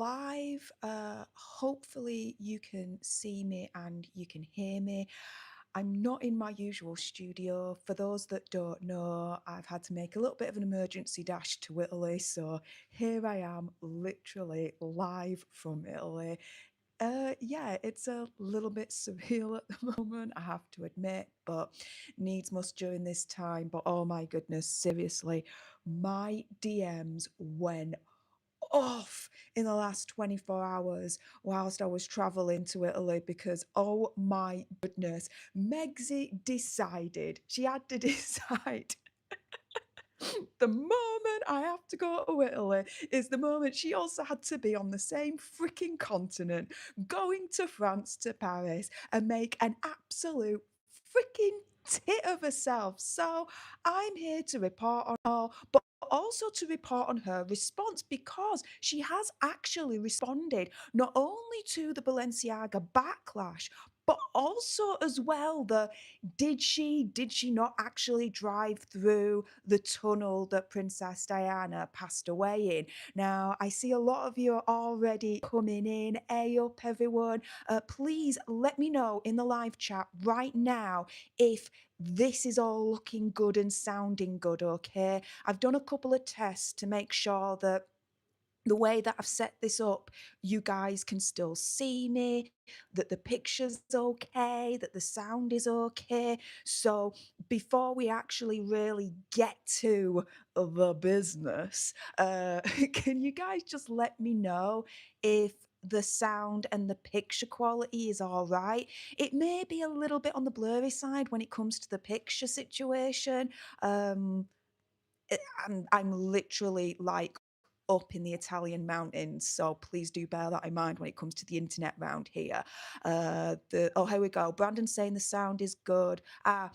live. Hopefully, you can see me and you can hear me. I'm not in my usual studio. For those that don't know, I've had to make a little bit of an emergency dash to Italy. So here I am, literally live from Italy. Yeah, it's a little bit surreal at the moment, I have to admit, but needs must during this time. But oh my goodness, seriously, my DMs went off in the last 24 hours whilst I was traveling to Italy because, oh my goodness, Megsy decided, she had to decide the moment I have to go to Italy is the moment she also had to be on the same freaking continent, going to France, to Paris, and make an absolute freaking tit of herself. So I'm here to report on all, but also to report on her response because she has actually responded not only to the Balenciaga backlash, but also as well the did she not actually drive through the tunnel that Princess Diana passed away in? Now, I see a lot of you are already coming in. Hey up, everyone. Please let me know in the live chat right now if this is all looking good and sounding good, okay? I've done a couple of tests to make sure that the way that I've set this up, you guys can still see me, that the picture's okay, that the sound is okay. So before we actually really get to the business, can you guys just let me know if the sound and the picture quality is all right? It may be a little bit on the blurry side when it comes to the picture situation. Um, I'm literally like up in the Italian mountains, so please do bear that in mind when it comes to the internet round here. Here we go. Brandon's saying the sound is good. A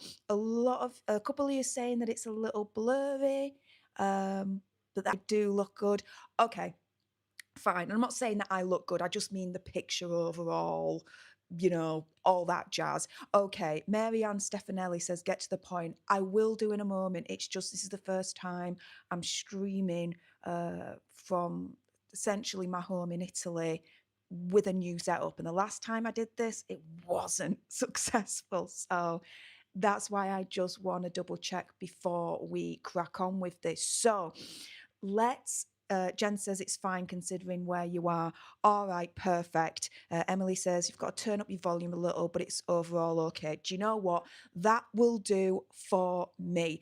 couple of you saying that it's a little blurry, but that do look good. Okay, fine. I'm not saying that I look good. I just mean the picture overall, all that jazz. Okay, Mary Ann Stefanelli says, get to the point. I will do in a moment. It's just this is the first time I'm streaming from essentially my home in Italy with a new setup. And the last time I did this, it wasn't successful. So that's why I just want to double check before we crack on with this. So let's Jen says it's fine considering where you are. All right, perfect. Emily says you've got to turn up your volume a little, but it's overall okay. Do you know what? That will do for me.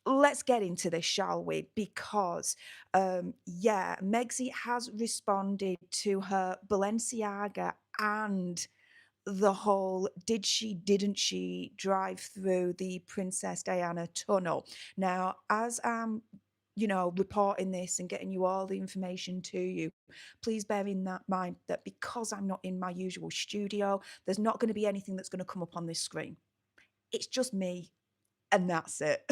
Let's get into this, shall we? Because, yeah, Megsy has responded to her Balenciaga and the whole didn't she drive through the Princess Diana tunnel. Now, as I'm reporting this and getting you all the information to you, please bear in that mind that because I'm not in my usual studio, there's not going to be anything that's going to come up on this screen. It's just me, and that's it.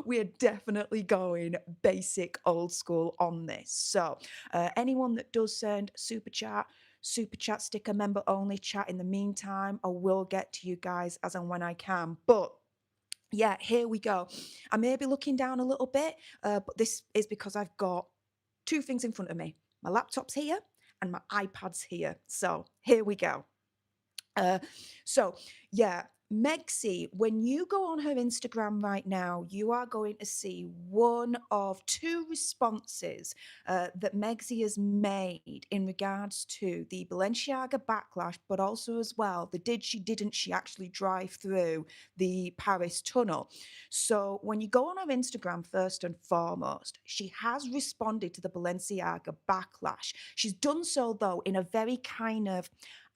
We are definitely going basic old school on this. So, anyone that does send super chat sticker, member only chat in the meantime, I will get to you guys as and when I can. But yeah, here we go. I may be looking down a little bit, but this is because I've got two things in front of me. My laptop's here and my iPad's here. So here we go. So yeah, Megsy, when you go on her Instagram right now, you are going to see one of two responses that Megsy has made in regards to the Balenciaga backlash, but also as well the didn't she actually drive through the Paris tunnel. So when you go on her Instagram, first and foremost, she has responded to the Balenciaga backlash. She's done so though in a very kind of,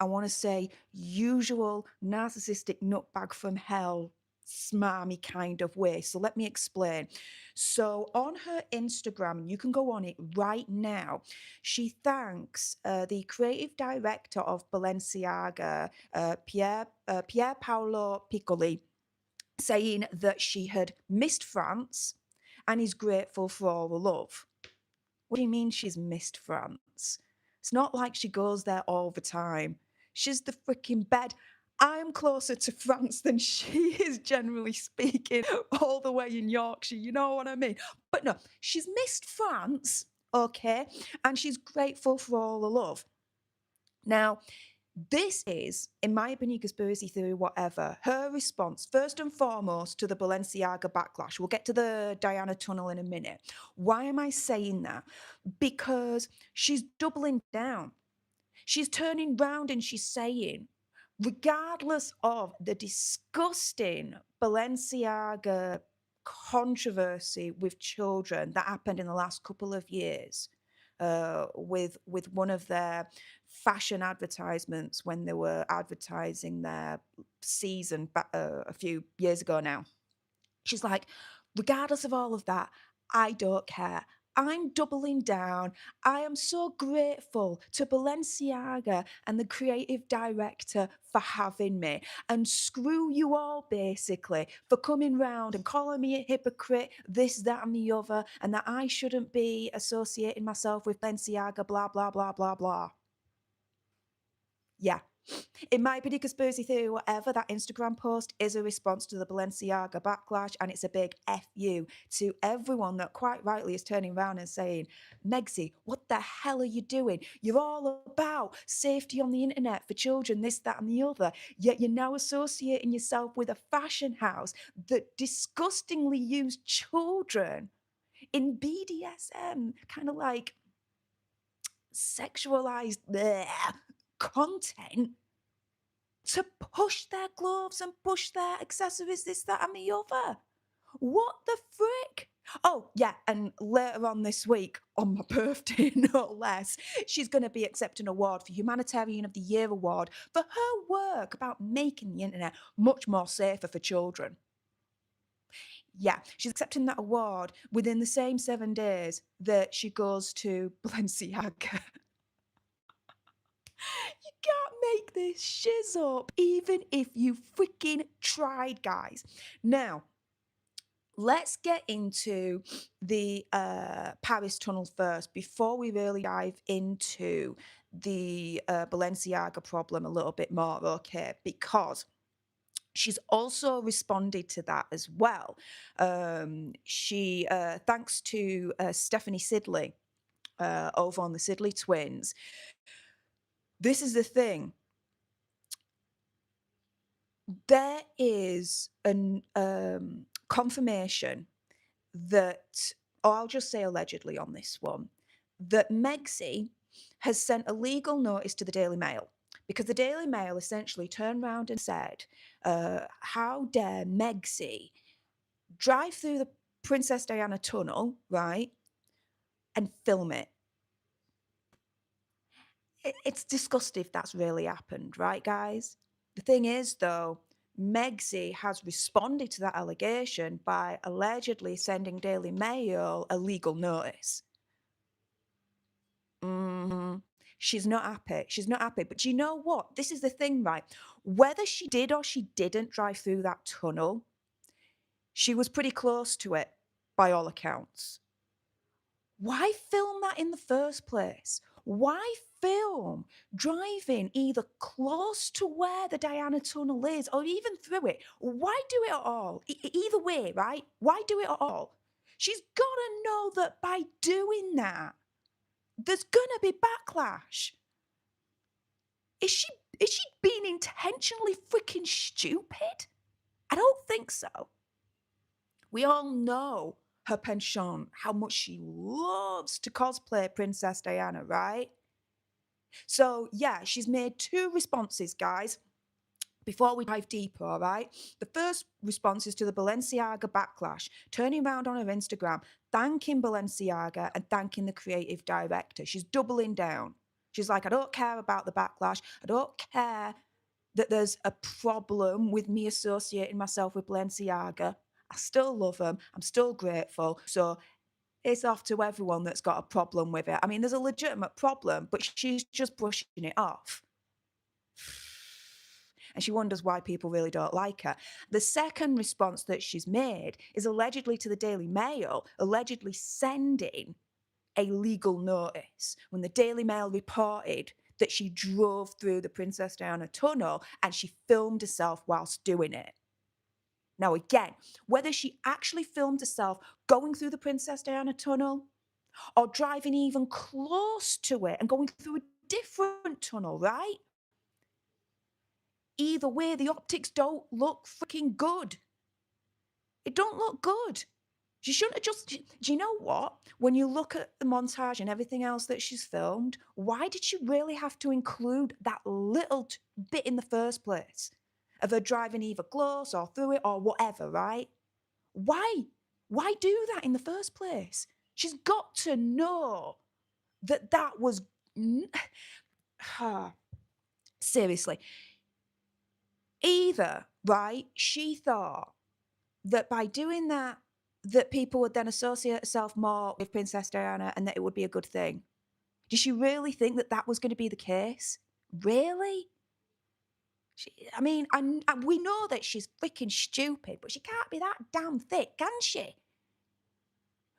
I want to say, usual narcissistic nutbag from hell, smarmy kind of way. So let me explain. So on her Instagram, you can go on it right now. She thanks the creative director of Balenciaga, Pier Paolo Piccoli, saying that she had missed France and is grateful for all the love. What do you mean she's missed France? It's not like she goes there all the time. She's the freaking bed. I'm closer to France than she is, generally speaking, all the way in Yorkshire. You know what I mean? But no, she's missed France, okay? And she's grateful for all the love. Now, this is, in my opinion, conspiracy theory, whatever, her response, first and foremost, to the Balenciaga backlash. We'll get to the Diana tunnel in a minute. Why am I saying that? Because she's doubling down. She's turning round and she's saying, regardless of the disgusting Balenciaga controversy with children that happened in the last couple of years, with one of their fashion advertisements when they were advertising their season a few years ago now. She's like, regardless of all of that, I don't care. I'm doubling down. I am so grateful to Balenciaga and the creative director for having me. And screw you all, basically, for coming round and calling me a hypocrite, this, that, and the other, and that I shouldn't be associating myself with Balenciaga, blah, blah, blah, blah, blah. Yeah. It might be a conspiracy theory, whatever. That Instagram post is a response to the Balenciaga backlash, and it's a big F you to everyone that quite rightly is turning around and saying, Megsy, what the hell are you doing? You're all about safety on the internet for children, this, that, and the other. Yet you're now associating yourself with a fashion house that disgustingly used children in BDSM, kind of like sexualized content to push their gloves and push their accessories, this, that, and the other. What the frick? Oh, yeah, and later on this week, on my birthday, no less, she's going to be accepting an award for Humanitarian of the Year award for her work about making the internet much more safer for children. Yeah, she's accepting that award within the same 7 days that she goes to Balenciaga. You can't make this shiz up, even if you freaking tried, guys. Now, let's get into the Paris tunnel first before we really dive into the Balenciaga problem a little bit more, okay? Because she's also responded to that as well. She, thanks to Stephanie Sidley over on the Sidley twins, this is the thing. There is an confirmation that, or I'll just say allegedly on this one, that Megsy has sent a legal notice to the Daily Mail because the Daily Mail essentially turned around and said, how dare Megsy drive through the Princess Diana tunnel, right, and film it. It's disgusting if that's really happened, right, guys? The thing is, though, Megsy has responded to that allegation by allegedly sending Daily Mail a legal notice. She's not happy. She's not happy. But you know what? This is the thing, right? Whether she did or she didn't drive through that tunnel, she was pretty close to it, by all accounts. Why film that in the first place? Why film driving either close to where the Diana tunnel is or even through it? Why do it at all? Either way, right? Why do it at all? She's got to know that by doing that, there's going to be backlash. Is she being intentionally freaking stupid? I don't think so. We all know her penchant, how much she loves to cosplay Princess Diana, right? So, yeah, she's made 2 responses, guys, before we dive deeper, all right? The first response is to the Balenciaga backlash, turning around on her Instagram, thanking Balenciaga and thanking the creative director. She's doubling down. She's like, I don't care about the backlash. I don't care that there's a problem with me associating myself with Balenciaga. I still love them. I'm still grateful. So it's off to everyone that's got a problem with it. I mean, there's a legitimate problem, but she's just brushing it off. And she wonders why people really don't like her. The second response that she's made is allegedly to the Daily Mail, allegedly sending a legal notice when the Daily Mail reported that she drove through the Princess Diana tunnel and she filmed herself whilst doing it. Now, again, whether she actually filmed herself going through the Princess Diana tunnel, or driving even close to it and going through a different tunnel, right? Either way, the optics don't look freaking good. It don't look good. She shouldn't have just. Do you know what? When you look at the montage and everything else that she's filmed, why did she really have to include that little bit in the first place of her driving either close or through it or whatever, right? Why? Why do that in the first place? She's got to know that that was. Seriously. Either, right, she thought that by doing that, that people would then associate herself more with Princess Diana and that it would be a good thing. Did she really think that that was going to be the case? Really? I mean, we know that she's freaking stupid, but she can't be that damn thick, can she?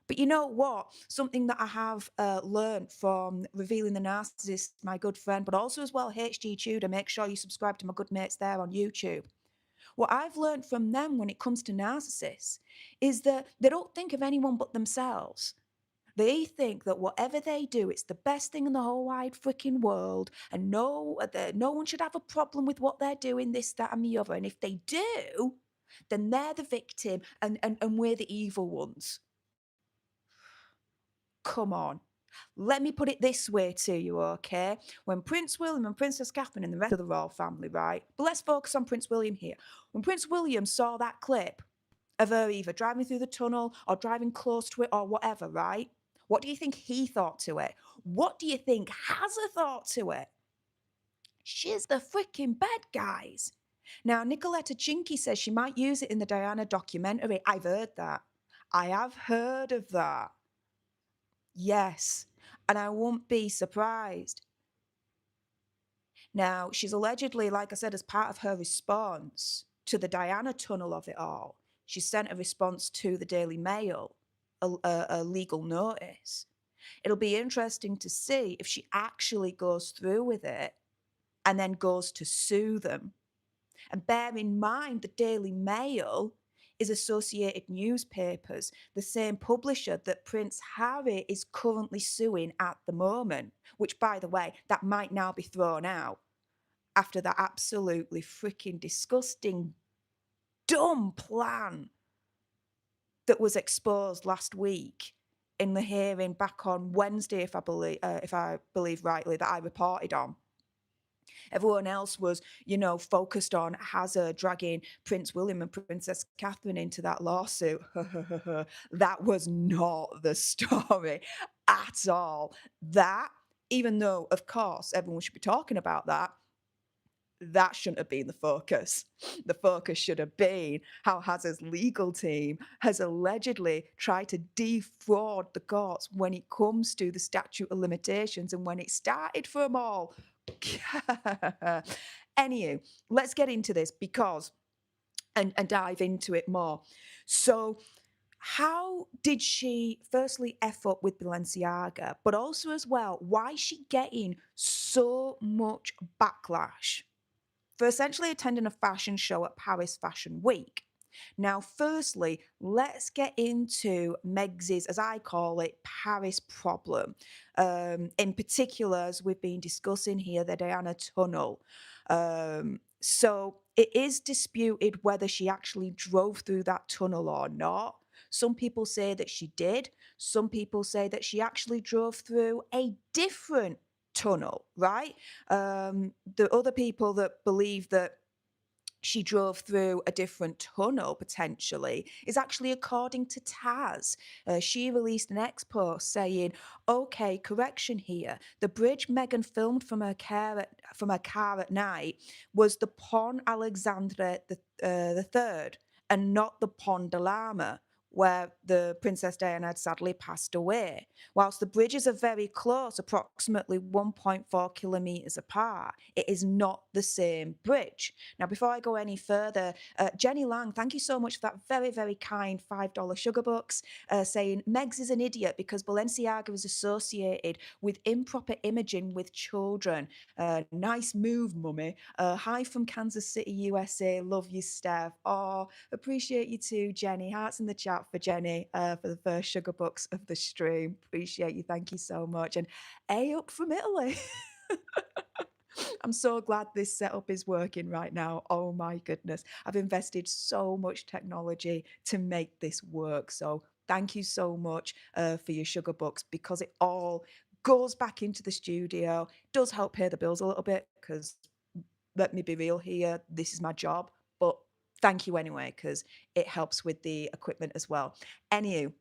But you know what? Something that I have learned from Revealing the Narcissist, my good friend, but also as well HG Tudor, make sure you subscribe to my good mates there on YouTube. What I've learned from them when it comes to narcissists is that they don't think of anyone but themselves. They think that whatever they do, it's the best thing in the whole wide freaking world, and no one should have a problem with what they're doing, this, that, and the other. And if they do, then they're the victim and we're the evil ones. Come on. Let me put it this way to you, okay? When Prince William and Princess Catherine and the rest of the royal family, right? But let's focus on Prince William here. When Prince William saw that clip of her either driving through the tunnel or driving close to it or whatever, right? What do you think he thought to it? What do you think Hazza thought to it? She's the freaking bed, guys. Now, Nicoletta Chinky says she might use it in the Diana documentary. I've heard that. I have heard of that. Yes, and I won't be surprised. Now, she's allegedly, like I said, as part of her response to the Diana tunnel of it all, she sent a response to the Daily Mail, a legal notice. It'll be interesting to see if she actually goes through with it and then goes to sue them. And bear in mind, the Daily Mail is Associated Newspapers, the same publisher that Prince Harry is currently suing at the moment, which, by the way, that might now be thrown out after that absolutely freaking disgusting, dumb plan that was exposed last week in the hearing back on Wednesday, if I believe rightly, that I reported on. Everyone else was, focused on Hazard dragging Prince William and Princess Catherine into that lawsuit. That was not the story at all. That, even though, of course, everyone should be talking about that, that shouldn't have been the focus. The focus should have been how Hazard's legal team has allegedly tried to defraud the courts when it comes to the statute of limitations and when it started for them all. Anywho, let's get into this because and dive into it more. So, how did she firstly F up with Balenciaga, but also as well, why is she getting so much backlash for essentially attending a fashion show at Paris Fashion Week? Now, firstly, let's get into Meg's, as I call it, Paris problem. In particular, as we've been discussing here, the Diana Tunnel. So it is disputed whether she actually drove through that tunnel or not. Some people say that she did. Some people say that she actually drove through a different tunnel, right? The other people that believe that she drove through a different tunnel potentially is actually according to Taz. She released an ex post saying, "Okay, correction here. The bridge Meghan filmed from her car at night was the Pont Alexandre the Third, and not the Pont de l'Arme, where the Princess Diana had sadly passed away. Whilst the bridges are very close, approximately 1.4 kilometres apart, it is not the same bridge." Now, before I go any further, Jenny Lang, thank you so much for that very, very kind $5 sugar bucks, saying Megs is an idiot because Balenciaga is associated with improper imaging with children. Nice move, mummy. Hi from Kansas City, USA. Love you, Steph. Oh, appreciate you too, Jenny. Hearts in the chat that for Jenny for the first sugar bucks of the stream. Appreciate you. Thank you so much. And A up from Italy. I'm so glad this setup is working right now. Oh my goodness. I've invested so much technology to make this work. So thank you so much for your sugar bucks, because it all goes back into the studio, does help pay the bills a little bit, because let me be real here, this is my job. But thank you anyway, because it helps with the equipment as well. Anywho,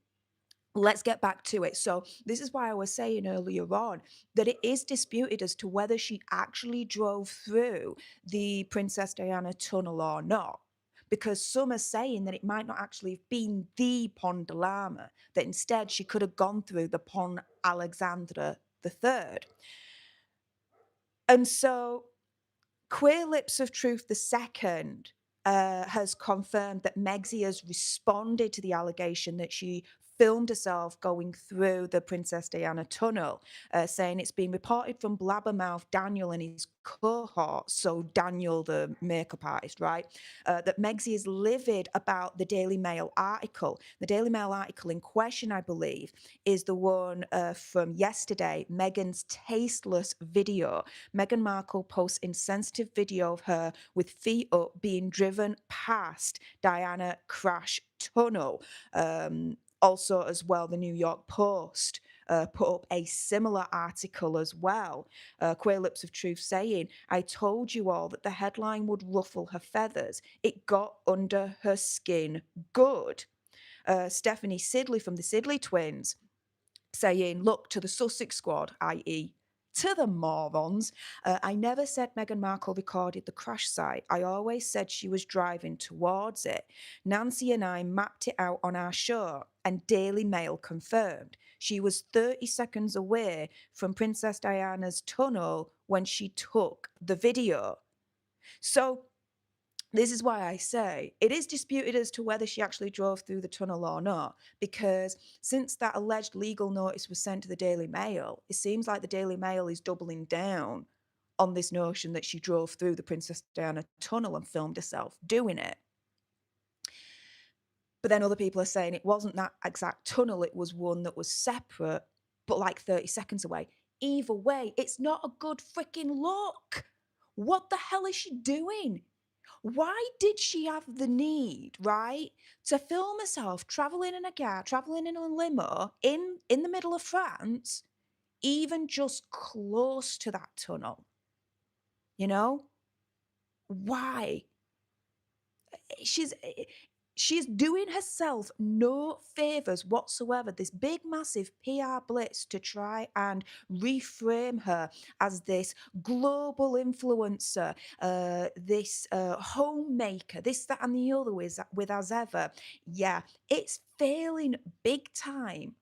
let's get back to it. So this is why I was saying earlier on that it is disputed as to whether she actually drove through the Princess Diana tunnel or not. Because some are saying that it might not actually have been the Pont de l'Arme, that instead she could have gone through the Pont Alexandre III. And so Queer Lips of Truth II has confirmed that Megxie has responded to the allegation that she filmed herself going through the Princess Diana tunnel, saying it's been reported from Blabbermouth Daniel and his cohort, so Daniel, the makeup artist, right, that Megxie is livid about the Daily Mail article. The Daily Mail article in question, I believe, is the one from yesterday, Meghan's tasteless video. Meghan Markle posts insensitive video of her with feet up being driven past Diana crash tunnel. Also, as well, the New York Post put up a similar article as well. Queer Lips of Truth saying, I told you all that the headline would ruffle her feathers. It got under her skin good. Stephanie Sidley from the Sidley twins saying, look to the Sussex squad, i.e., to the morons. I never said Meghan Markle recorded the crash site. I always said she was driving towards it. Nancy and I mapped it out on our show, and Daily Mail confirmed. She was 30 seconds away from Princess Diana's tunnel when she took the video. So this is why I say it is disputed as to whether she actually drove through the tunnel or not, because since that alleged legal notice was sent to the Daily Mail, it seems like the Daily Mail is doubling down on this notion that she drove through the Princess Diana tunnel and filmed herself doing it. But then other people are saying it wasn't that exact tunnel, it was one that was separate, but like 30 seconds away. Either way, it's not a good freaking look. What the hell is she doing? Why did she have the need, right, to film herself traveling in a car, traveling in a limo in the middle of France, even just close to that tunnel? You know? Why? She's doing herself no favors whatsoever. This big, massive PR blitz to try and reframe her as this global influencer, this homemaker, this, that, and the other with as ever. Yeah, it's failing big time.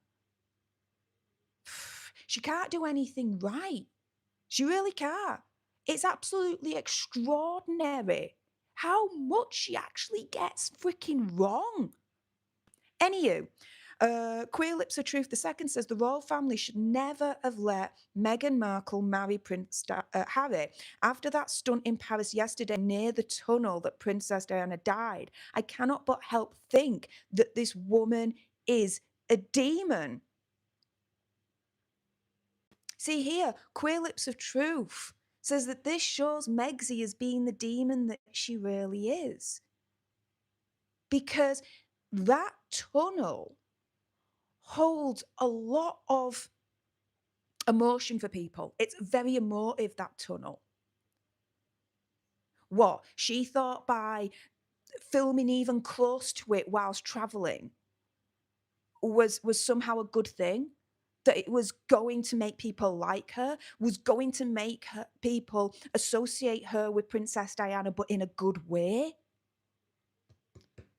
She can't do anything right. She really can't. It's absolutely extraordinary how much she actually gets freaking wrong. Anywho, Queer Lips of Truth II says the royal family should never have let Meghan Markle marry Prince Harry. After that stunt in Paris yesterday near the tunnel that Princess Diana died, I cannot but help think that this woman is a demon. See here, Queer Lips of Truth says that this shows Megxie as being the demon that she really is. Because that tunnel holds a lot of emotion for people. It's very emotive, that tunnel. What? She thought by filming even close to it whilst traveling was somehow a good thing? That it was going to make people like her, was going to make people associate her with Princess Diana, but in a good way?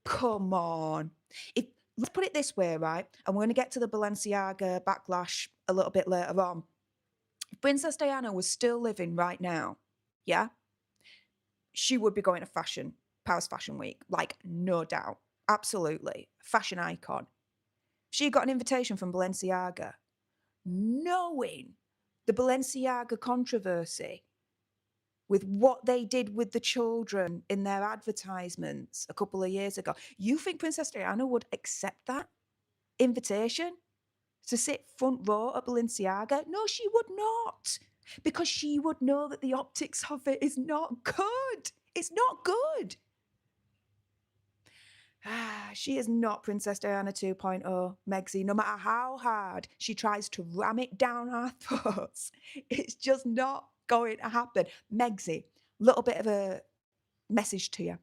Come on. Let's put it this way, right? And we're going to get to the Balenciaga backlash a little bit later on. If Princess Diana was still living right now, yeah, she would be going to Paris Fashion Week, like, no doubt. Absolutely. Fashion icon. She got an invitation from Balenciaga, knowing the Balenciaga controversy, with what they did with the children in their advertisements a couple of years ago, you think Princess Diana would accept that invitation to sit front row at Balenciaga? No, she would not, because she would know that the optics of it is not good. It's not good. She is not Princess Diana 2.0, Megsy. No matter how hard she tries to ram it down our throats, it's just not going to happen. Megsy, little bit of a message to you.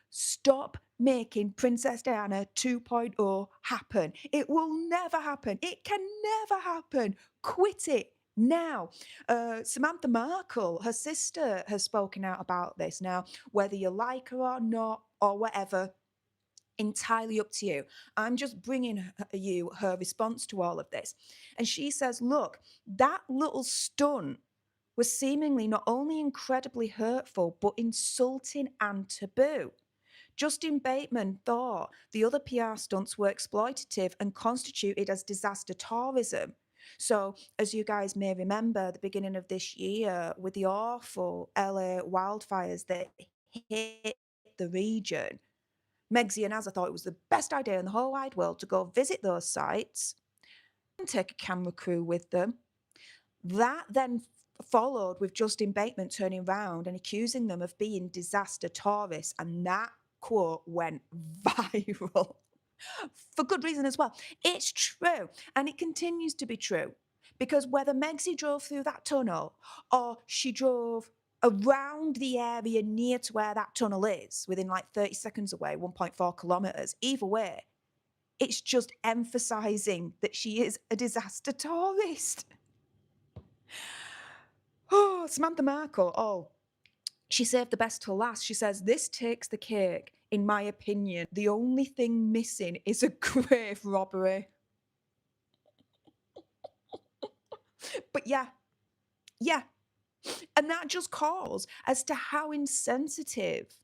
Stop making Princess Diana 2.0 happen. It will never happen. It can never happen. Quit it now. Samantha Markle, her sister, has spoken out about this. Now, whether you like her or not, or whatever, entirely up to you. I'm just bringing you her response to all of this. And she says, look, that little stunt was seemingly not only incredibly hurtful, but insulting and taboo. Justin Bateman thought the other PR stunts were exploitative and constituted as disaster tourism. So, as you guys may remember, the beginning of this year, with the awful LA wildfires that hit the region, Megsy and Azza thought it was the best idea in the whole wide world to go visit those sites and take a camera crew with them. That then followed with Justin Bateman turning around and accusing them of being disaster tourists, and that quote went viral for good reason as well. It's true, and it continues to be true, because whether Megsy drove through that tunnel or she drove around the area near to where that tunnel is, within like 30 seconds away, 1.4 kilometers, either way, it's just emphasizing that she is a disaster tourist. Oh, Samantha Markle, oh, she saved the best till last. She says, this takes the cake, in my opinion. The only thing missing is a grave robbery. But yeah. And that just calls as to how insensitive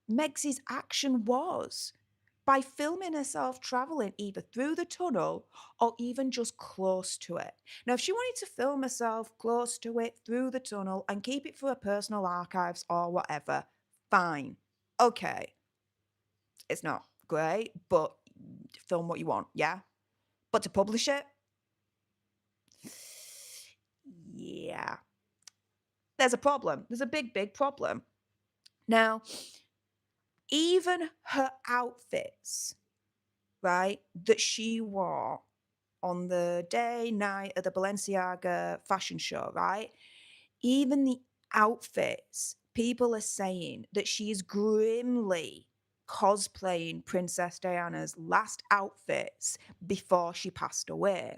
Megsy's action was by filming herself traveling either through the tunnel or even just close to it. Now, if she wanted to film herself close to it, through the tunnel, and keep it for her personal archives or whatever, fine. Okay. It's not great, but film what you want, yeah? But to publish it? Yeah. There's a problem. There's a big, big problem. Now, even her outfits, right, that she wore on the day, night of the Balenciaga fashion show, right? Even the outfits, people are saying that she is grimly cosplaying Princess Diana's last outfits before she passed away.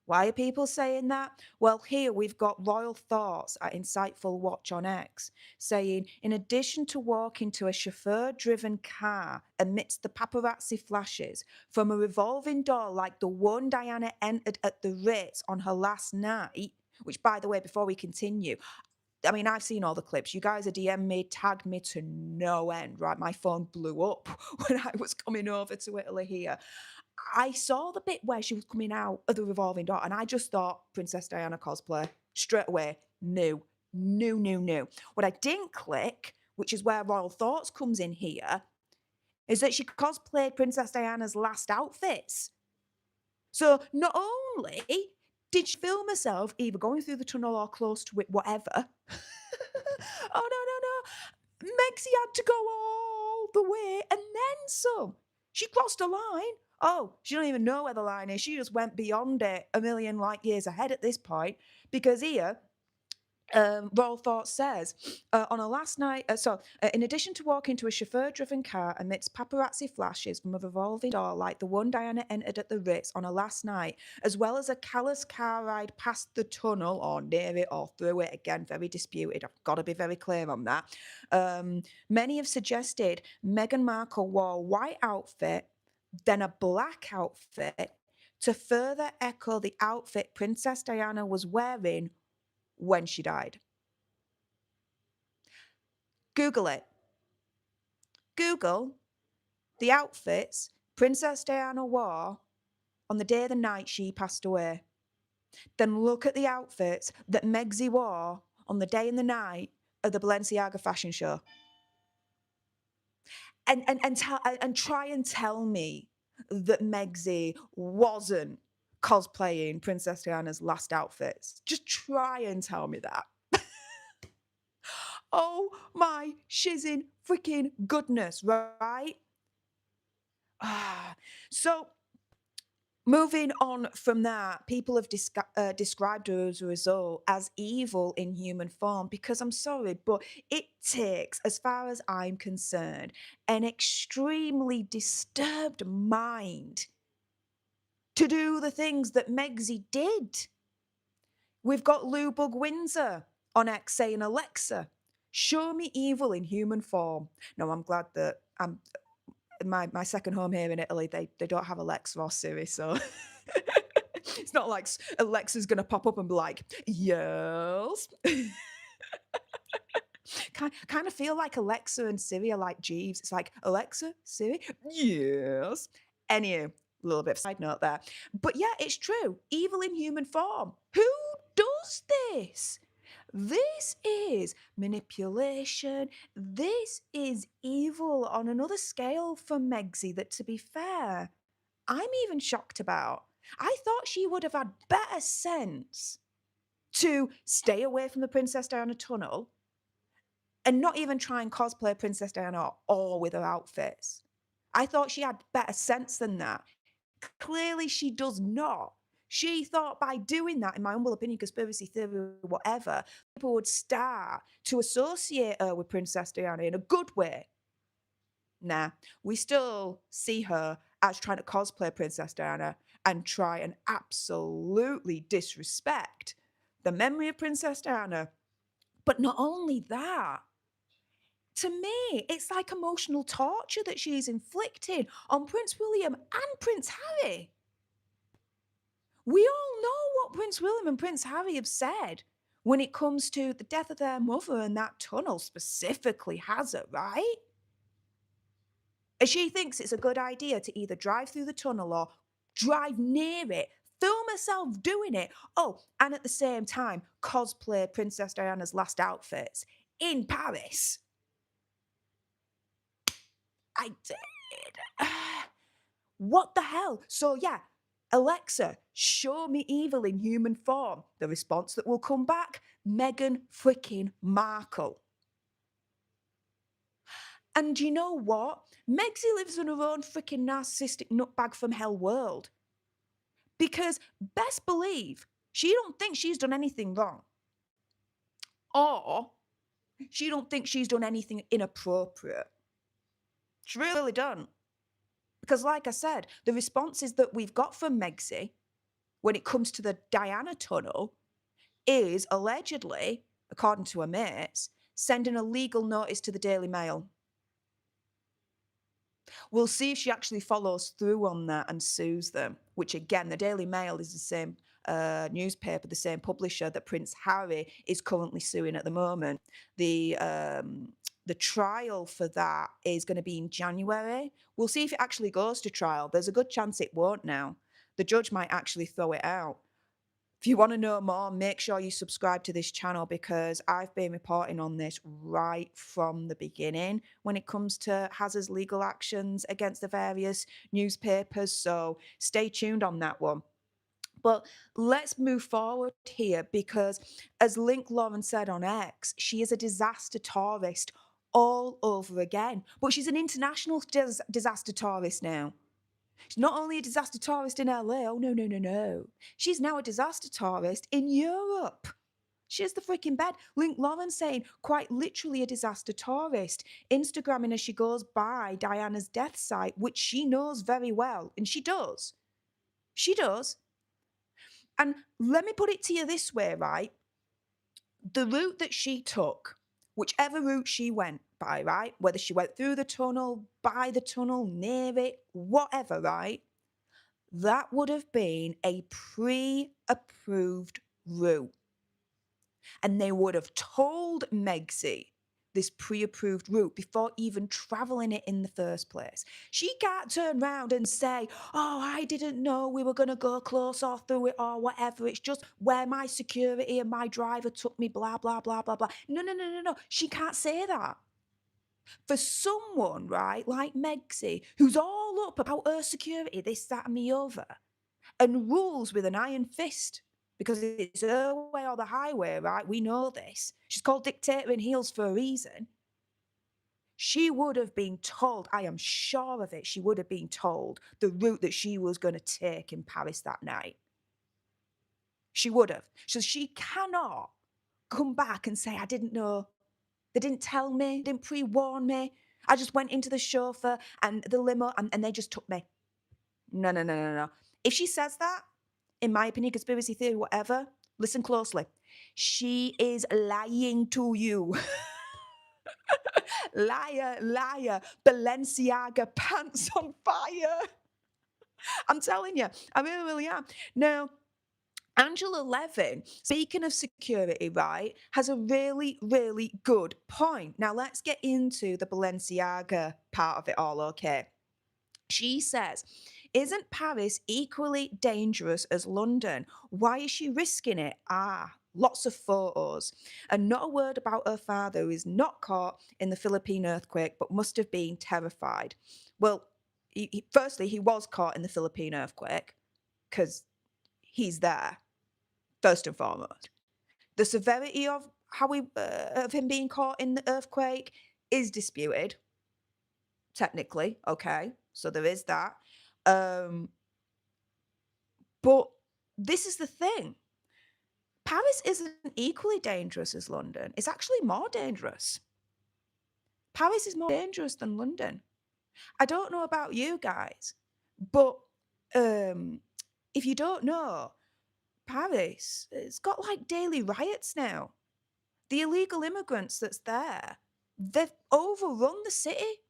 Why are people saying that? Well, here we've got Royal Thoughts at Insightful Watch on X saying, in addition to walking to a chauffeur-driven car amidst the paparazzi flashes from a revolving door like the one Diana entered at the Ritz on her last night, which, by the way, before we continue, I mean, I've seen all the clips. You guys are DM me, tagged me to no end, right? My phone blew up when I was coming over to Italy here. I saw the bit where she was coming out of the revolving door, and I just thought Princess Diana cosplay straight away. New. What I didn't click, which is where Royal Thoughts comes in here, is that she cosplayed Princess Diana's last outfits. So not only did she film herself either going through the tunnel or close to it, whatever. Oh, no. Megsy had to go all the way and then some. She crossed a line. Oh, she don't even know where the line is. She just went beyond it a million light years ahead at this point, because here, Royal Thought says, on a last night, in addition to walking to a chauffeur-driven car amidst paparazzi flashes from a revolving door like the one Diana entered at the Ritz on a last night, as well as a callous car ride past the tunnel or near it or through it, again, very disputed. I've got to be very clear on that. Many have suggested Meghan Markle wore a white outfit, then a black outfit, to further echo the outfit Princess Diana was wearing when she died. Google it. Google the outfits Princess Diana wore on the day of the night she passed away. Then look at the outfits that Megsy wore on the day and the night of the Balenciaga fashion show. And try and tell me that Megxie wasn't cosplaying Princess Diana's last outfits. Just try and tell me that. Oh my shizzing freaking goodness, right? So moving on from that, people have described her as a result as evil in human form because I'm sorry, but it takes, as far as I'm concerned, an extremely disturbed mind to do the things that Megxie did. We've got Lou Bug Windsor on X saying, Alexa, show me evil in human form. No, I'm glad that my second home here in Italy, they don't have Alexa or Siri, so it's not like Alexa's gonna pop up and be like, yes. Kind of feel like Alexa and Siri are like Jeeves. It's like, Alexa, Siri, yes. Anyway, a little bit of side note there. But yeah, it's true. Evil in human form. Who does this? This is manipulation. This is evil on another scale for Megxie that, to be fair, I'm even shocked about. I thought she would have had better sense to stay away from the Princess Diana tunnel and not even try and cosplay Princess Diana or with her outfits. I thought she had better sense than that. Clearly, she does not. She thought by doing that, in my humble opinion, conspiracy theory, whatever, people would start to associate her with Princess Diana in a good way. Nah, we still see her as trying to cosplay Princess Diana and try and absolutely disrespect the memory of Princess Diana. But not only that, to me, it's like emotional torture that she's inflicted on Prince William and Prince Harry. We all know what Prince William and Prince Harry have said when it comes to the death of their mother and that tunnel specifically has it, right? And she thinks it's a good idea to either drive through the tunnel or drive near it, film herself doing it. Oh, and at the same time, cosplay Princess Diana's last outfits in Paris. I did. What the hell? So yeah, Alexa, show me evil in human form. The response that will come back, Meghan freaking Markle. And you know what? Megxie lives in her own freaking narcissistic nutbag from hell world. Because best believe she don't think she's done anything wrong. Or she don't think she's done anything inappropriate. She really don't. Because like I said, the responses that we've got from Megxie when it comes to the Diana tunnel is allegedly, according to her mates, sending a legal notice to the Daily Mail. We'll see if she actually follows through on that and sues them, which again, the Daily Mail is the same newspaper, the same publisher that Prince Harry is currently suing at the moment. The trial for that is going to be in January. We'll see if it actually goes to trial. There's a good chance it won't now. The judge might actually throw it out. If you want to know more, make sure you subscribe to this channel because I've been reporting on this right from the beginning when it comes to Hazard's legal actions against the various newspapers. So stay tuned on that one. But let's move forward here because, as Link Lauren said on X, she is a disaster tourist all over again. But she's an international disaster tourist now. She's not only a disaster tourist in LA, oh no, no, no, no. She's now a disaster tourist in Europe. She's the freaking bed. Link Lauren saying quite literally a disaster tourist, Instagramming as she goes by Diana's death site, which she knows very well. And she does. She does. And let me put it to you this way, right? The route that she took, whichever route she went by, right? Whether she went through the tunnel, by the tunnel, near it, whatever, right? That would have been a pre-approved route. And they would have told Megxie this pre-approved route before even traveling it in the first place. She can't turn around and say, oh, I didn't know we were going to go close or through it or whatever. It's just where my security and my driver took me, blah, blah, blah, blah, blah. No, no, no, no, no. She can't say that. For someone, right, like Megsy, who's all up about her security, this, that, and the other, and rules with an iron fist because it's her way or the highway, right? We know this. She's called dictator in heels for a reason. She would have been told, I am sure of it, she would have been told the route that she was going to take in Paris that night. She would have. So she cannot come back and say, I didn't know. They didn't tell me, didn't pre-warn me. I just went into the chauffeur and the limo and they just took me. No, no, no, no, no. If she says that, in my opinion, conspiracy theory, whatever, listen closely. She is lying to you. Liar, liar, Balenciaga pants on fire. I'm telling you, I really, really am. Now, Angela Levin, speaking of security, right, has a really, really good point. Now, let's get into the Balenciaga part of it all, okay? She says, isn't Paris equally dangerous as London? Why is she risking it? Lots of photos. And not a word about her father, who is not caught in the Philippine earthquake, but must have been terrified. Well, firstly, he was caught in the Philippine earthquake because he's there, first and foremost. The severity of of him being caught in the earthquake is disputed, technically. Okay, so there is that. But this is the thing. Paris isn't equally dangerous as London. It's actually more dangerous. Paris is more dangerous than London. I don't know about you guys, but if you don't know, Paris, it's got like daily riots now. The illegal immigrants that's there, they've overrun the city.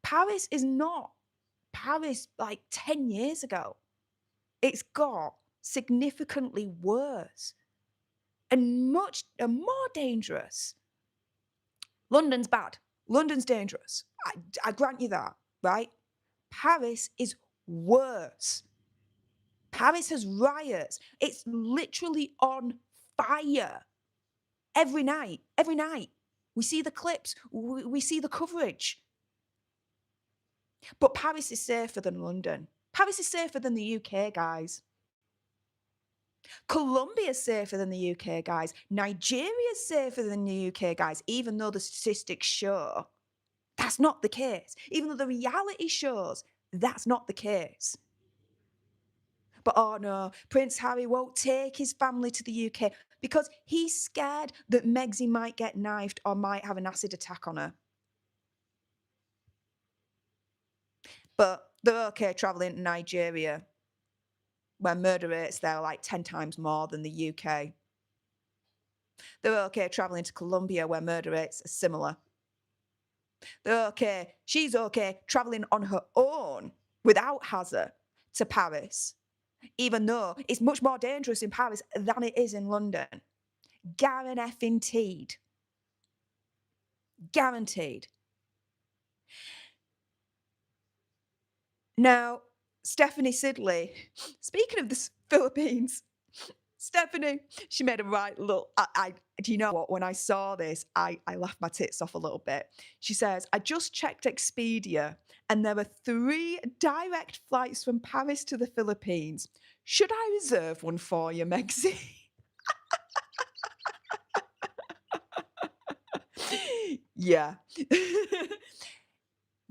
Paris is not Paris like 10 years ago. It's got significantly worse and much more dangerous. London's bad. London's dangerous. I grant you that, right? Paris is worse. Paris has riots. It's literally on fire every night. Every night. We see the clips. We see the coverage. But Paris is safer than London. Paris is safer than the UK, guys. Colombia's safer than the UK, guys. Nigeria's safer than the UK, guys, even though the statistics show that's not the case. Even though the reality shows that's not the case. But oh no, Prince Harry won't take his family to the UK because he's scared that Megsy might get knifed or might have an acid attack on her. But they're okay travelling to Nigeria, where murder rates there are like 10 times more than the UK. They're okay travelling to Colombia, where murder rates are similar. They're okay. She's okay travelling on her own without hazard to Paris, even though it's much more dangerous in Paris than it is in London. Guaranteed. Guaranteed. Now, Stephanie Sidley, speaking of the Philippines, Stephanie, she made a right look. Do you know what? When I saw this, I laughed my tits off a little bit. She says, I just checked Expedia and there are 3 direct flights from Paris to the Philippines. Should I reserve one for you, Megsy? Yeah.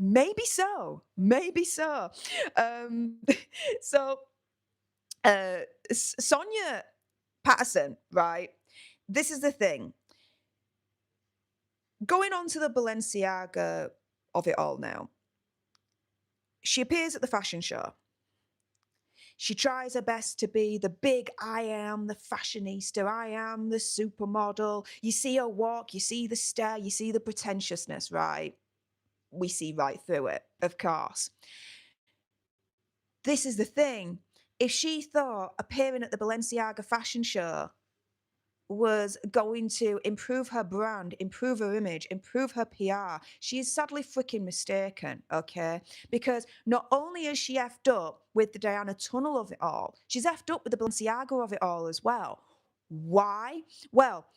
Maybe so. Maybe so. Sonia Patterson, right? This is the thing. Going on to the Balenciaga of it all now. She appears at the fashion show. She tries her best to be the big I am the fashionista, I am the supermodel. You see her walk, you see the stare, you see the pretentiousness, right? We see right through it, of course. This is the thing. If she thought appearing at the Balenciaga fashion show was going to improve her brand, improve her image, improve her PR, she is sadly freaking mistaken, okay? Because not only has she effed up with the Diana Tunnel of it all, she's effed up with the Balenciaga of it all as well. Why? Well,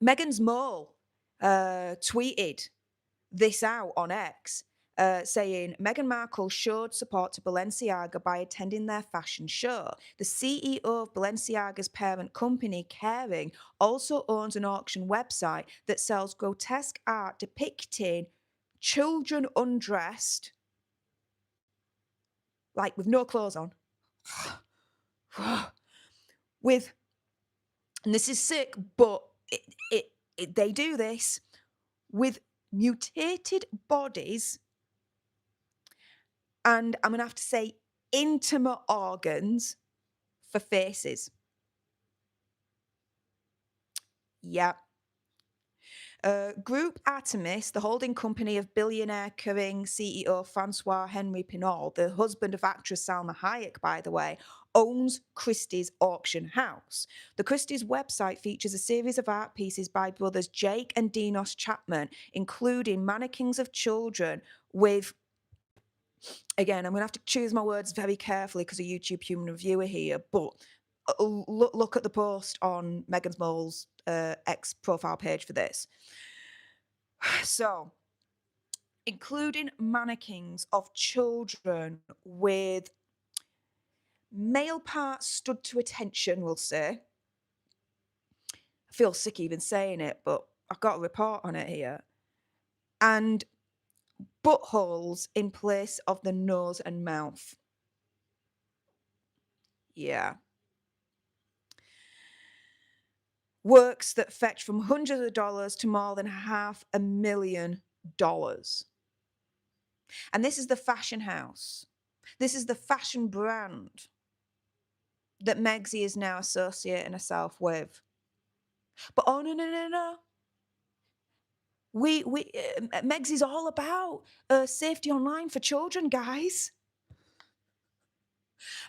Meghan's mole tweeted this out on X, saying Meghan Markle showed support to Balenciaga by attending their fashion show. The CEO of Balenciaga's parent company, Kering, also owns an auction website that sells grotesque art depicting children undressed, like with no clothes on, with, and this is sick, but they do this with mutated bodies, and I'm going to have to say intimate organs for faces. Yeah. Group Artemis, the holding company of billionaire Kering CEO Francois Henry Pinault, the husband of actress Salma Hayek, by the way, owns Christie's auction house. The Christie's website features a series of art pieces by brothers Jake and Dinos Chapman, including mannequins of children with, again, I'm going to have to choose my words very carefully because of YouTube human reviewer here, but look at the post on Meghan's Mole's X profile page for this. So, including mannequins of children with male parts stood to attention, we'll say. I feel sick even saying it, but I've got a report on it here. And buttholes in place of the nose and mouth. Yeah. Works that fetch from hundreds of dollars to more than $500,000. And this is the fashion house. This is the fashion brand that Megsy is now associating herself with. But oh, no. Megsy's all about safety online for children, guys.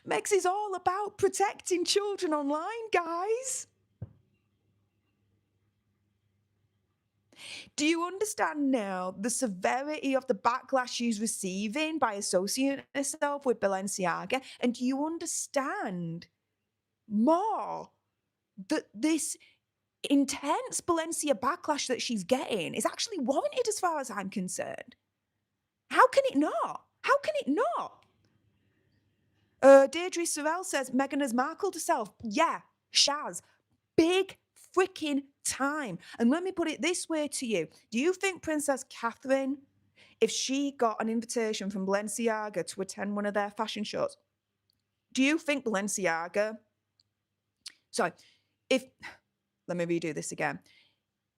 Megsy's all about protecting children online, guys. Do you understand now the severity of the backlash she's receiving by associating herself with Balenciaga? And do you understand more that this intense Balenciaga backlash that she's getting is actually warranted as far as I'm concerned? How can it not? How can it not? Deirdre Sorrell says Meghan has Markled herself. Yeah, Shaz. Big freaking time. And let me put it this way to you. Do you think Princess Catherine, if she got an invitation from Balenciaga to attend one of their fashion shows, do you think Balenciaga... Sorry, let me redo this again.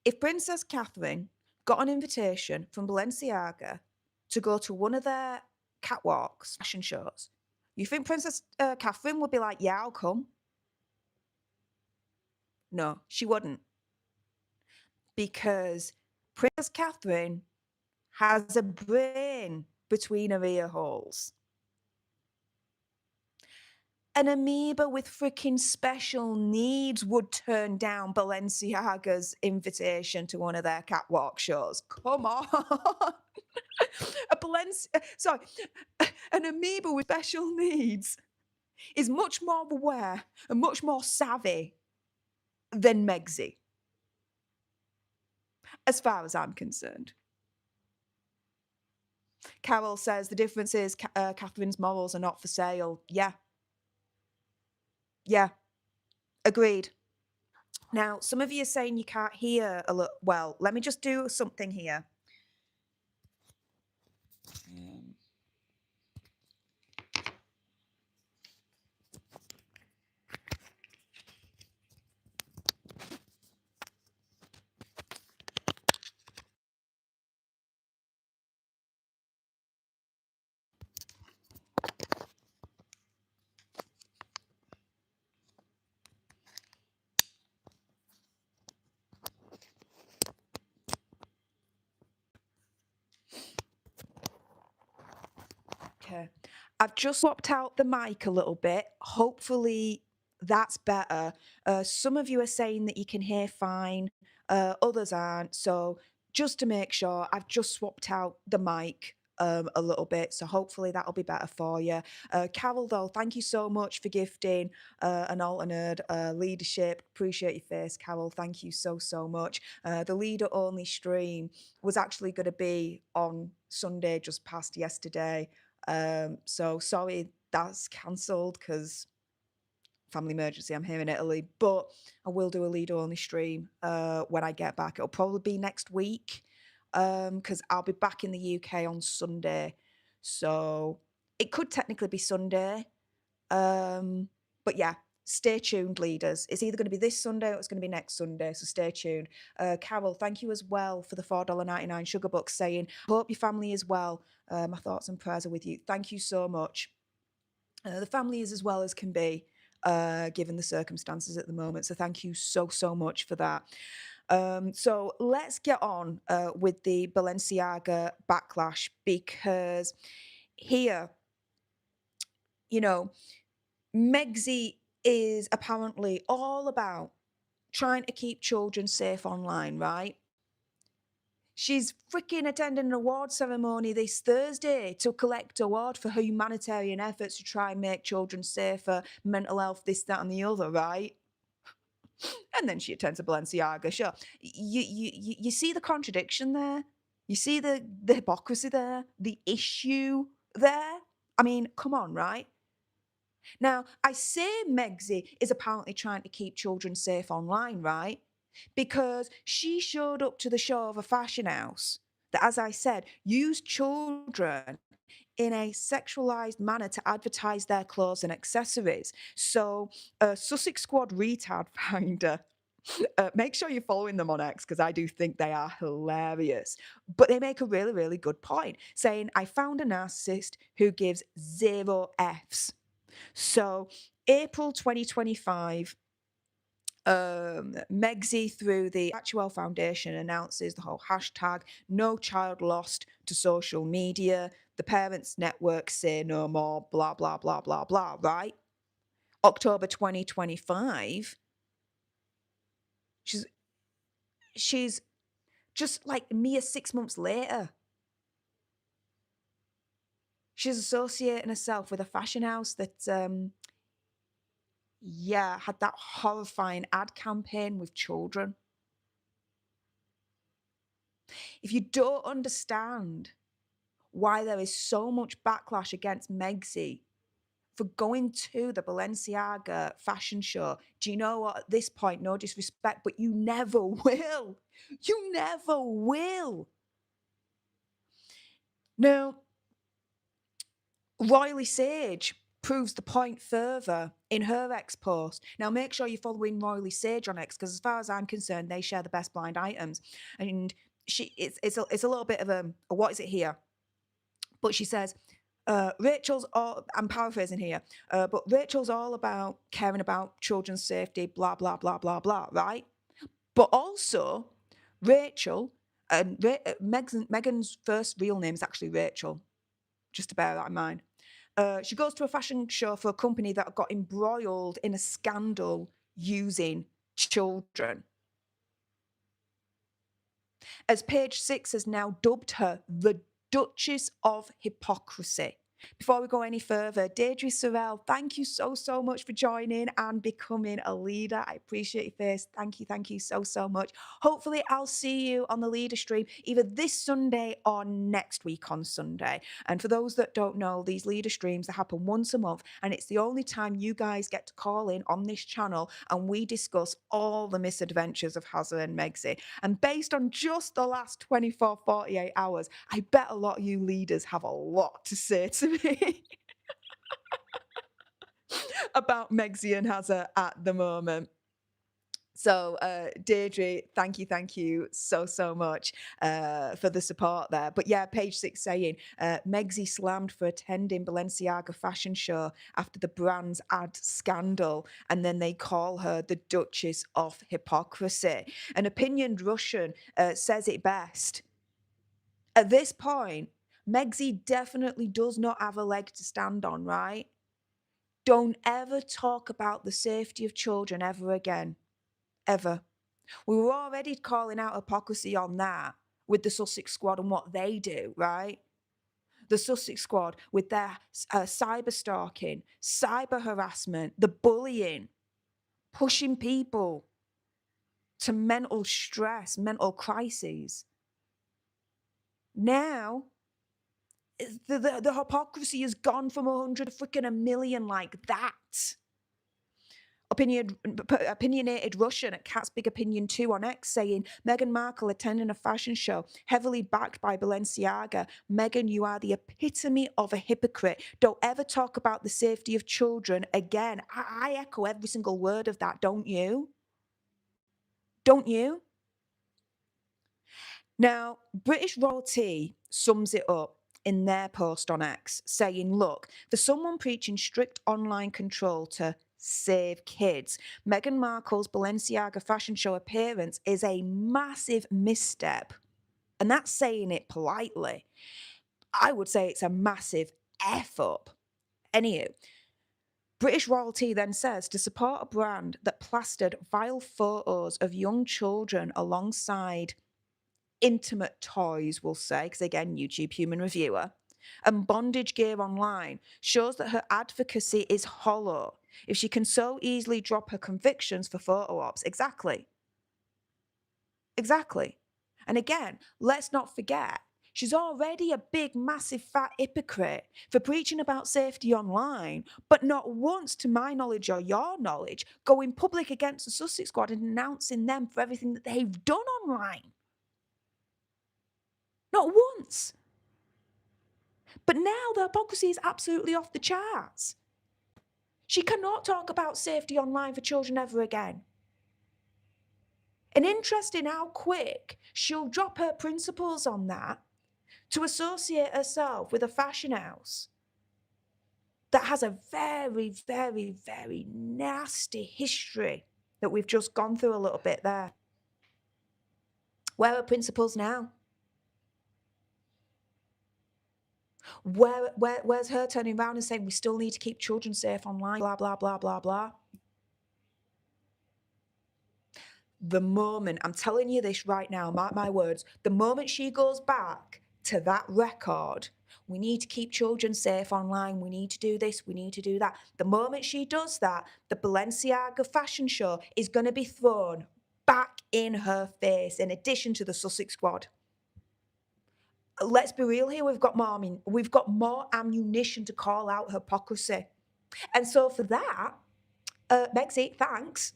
If Princess Catherine got an invitation from Balenciaga to go to one of their catwalks, fashion shows, you think Princess Catherine would be like, yeah, I'll come? No, she wouldn't. Because Princess Catherine has a brain between her ear holes. An amoeba with freaking special needs would turn down Balenciaga's invitation to one of their catwalk shows. Come on. An amoeba with special needs is much more aware and much more savvy than Megsy, as far as I'm concerned. Carol says the difference is Catherine's morals are not for sale. Yeah. Yeah. Agreed. Now, some of you are saying you can't hear a lot. Well, let me just do something here. Okay. I've just swapped out the mic a little bit. Hopefully That's better. Some of you are saying that you can hear fine, others aren't. So just to make sure, I've just swapped out the mic a little bit. So hopefully that'll be better for you. Carol, though, thank you so much for gifting an alter nerd leadership. Appreciate your face, Carol. Thank you so, so much. The leader only stream was actually going to be on Sunday, just past yesterday. So sorry that's cancelled because family emergency. I'm here in Italy, but I will do a leader only stream when I get back. It'll probably be next week because I'll be back in the UK on Sunday. So it could technically be Sunday. But yeah, stay tuned, leaders. It's either going to be this Sunday or it's going to be next Sunday. So stay tuned. Carol, thank you as well for the $4.99 sugar bucks saying, hope your family is well. My thoughts and prayers are with you. Thank you so much. The family is as well as can be, given the circumstances at the moment. So thank you so, so much for that. So let's get on with the Balenciaga backlash because here, you know, Megxie is apparently all about trying to keep children safe online, right? She's freaking attending an award ceremony this Thursday to collect award for her humanitarian efforts to try and make children safer, mental health, this, that, and the other, right? And then she attends a Balenciaga show. You see the contradiction there? You see the hypocrisy there? The issue there? I mean, come on, right? Now, I say Megxie is apparently trying to keep children safe online, right? Because she showed up to the show of a fashion house that, as I said, used children in a sexualized manner to advertise their clothes and accessories. So, Sussex Squad Retard Finder. Make sure you're following them on X because I do think they are hilarious. But they make a really, really good point saying, I found a narcissist who gives 0 Fs. So, April 2025, Megxie, through the Actual Foundation, announces the whole hashtag no child lost to social media. The parents' network say no more, blah, blah, blah, blah, blah, right? October 2025, she's just like mere 6 months later. She's associating herself with a fashion house that had that horrifying ad campaign with children. If you don't understand why there is so much backlash against Megxie for going to the Balenciaga fashion show, do you know what? At this point, no disrespect, but you never will. You never will. Now, Riley Sage proves the point further in her X post. Now, make sure you're following Riley Sage on X because, as far as I'm concerned, they share the best blind items. And it's a little bit of a what is it here? But she says, Rachel's all, I'm paraphrasing here, but Rachel's all about caring about children's safety, blah, blah, blah, blah, blah, right? But also, Rachel, and Meghan's first real name is actually Rachel, just to bear that in mind. She goes to a fashion show for a company that got embroiled in a scandal using children. As Page Six has now dubbed her the Duchess of Hypocrisy. Before we go any further, Deirdre Sorrell, thank you so, so much for joining and becoming a leader. I appreciate your face. Thank you so, so much. Hopefully, I'll see you on the leader stream either this Sunday or next week on Sunday. And for those that don't know, these leader streams, they happen once a month, and it's the only time you guys get to call in on this channel and we discuss all the misadventures of Harry and Megxie. And based on just the last 24, 48 hours, I bet a lot of you leaders have a lot to say to me about Megxie and Hazza at the moment. So, Deirdre, thank you so, so much for the support there. But yeah, Page Six saying, Megxie slammed for attending Balenciaga fashion show after the brand's ad scandal, and then they call her the Duchess of Hypocrisy. An opinioned Russian says it best. At this point, Megxie definitely does not have a leg to stand on, right? Don't ever talk about the safety of children ever again. Ever. We were already calling out hypocrisy on that with the Sussex Squad and what they do, right? The Sussex Squad with their cyber stalking, cyber harassment, the bullying, pushing people to mental stress, mental crises. Now, the hypocrisy has gone from 100 to freaking a million like that. Opinionated Russian at Cat's Big Opinion 2 on X saying, Meghan Markle attending a fashion show heavily backed by Balenciaga. Meghan, you are the epitome of a hypocrite. Don't ever talk about the safety of children again. I echo every single word of that, don't you? Don't you? Now, British royalty sums it up in their post on X, saying, look, for someone preaching strict online control to save kids, Meghan Markle's Balenciaga fashion show appearance is a massive misstep. And that's saying it politely. I would say it's a massive F up. Anywho, British royalty then says to support a brand that plastered vile photos of young children alongside intimate toys, we'll say, because again, YouTube human reviewer, and bondage gear online shows that her advocacy is hollow if she can so easily drop her convictions for photo ops. Exactly. And again, let's not forget, she's already a big, massive, fat hypocrite for preaching about safety online, but not once, to my knowledge or your knowledge, going public against the Sussex Squad and denouncing them for everything that they've done online. Not once. But now the hypocrisy is absolutely off the charts. She cannot talk about safety online for children ever again. And interesting how quick she'll drop her principles on that to associate herself with a fashion house that has a very, very, very nasty history that we've just gone through a little bit there. Where are principles now? Where's her turning around and saying we still need to keep children safe online, blah, blah, blah, blah, blah. The moment, I'm telling you this right now, mark my words, the moment she goes back to that record, we need to keep children safe online, we need to do this, we need to do that. The moment she does that, the Balenciaga fashion show is going to be thrown back in her face, in addition to the Sussex Squad. Let's be real here, we've got more ammunition to call out hypocrisy. And so for that, Megzy, thanks.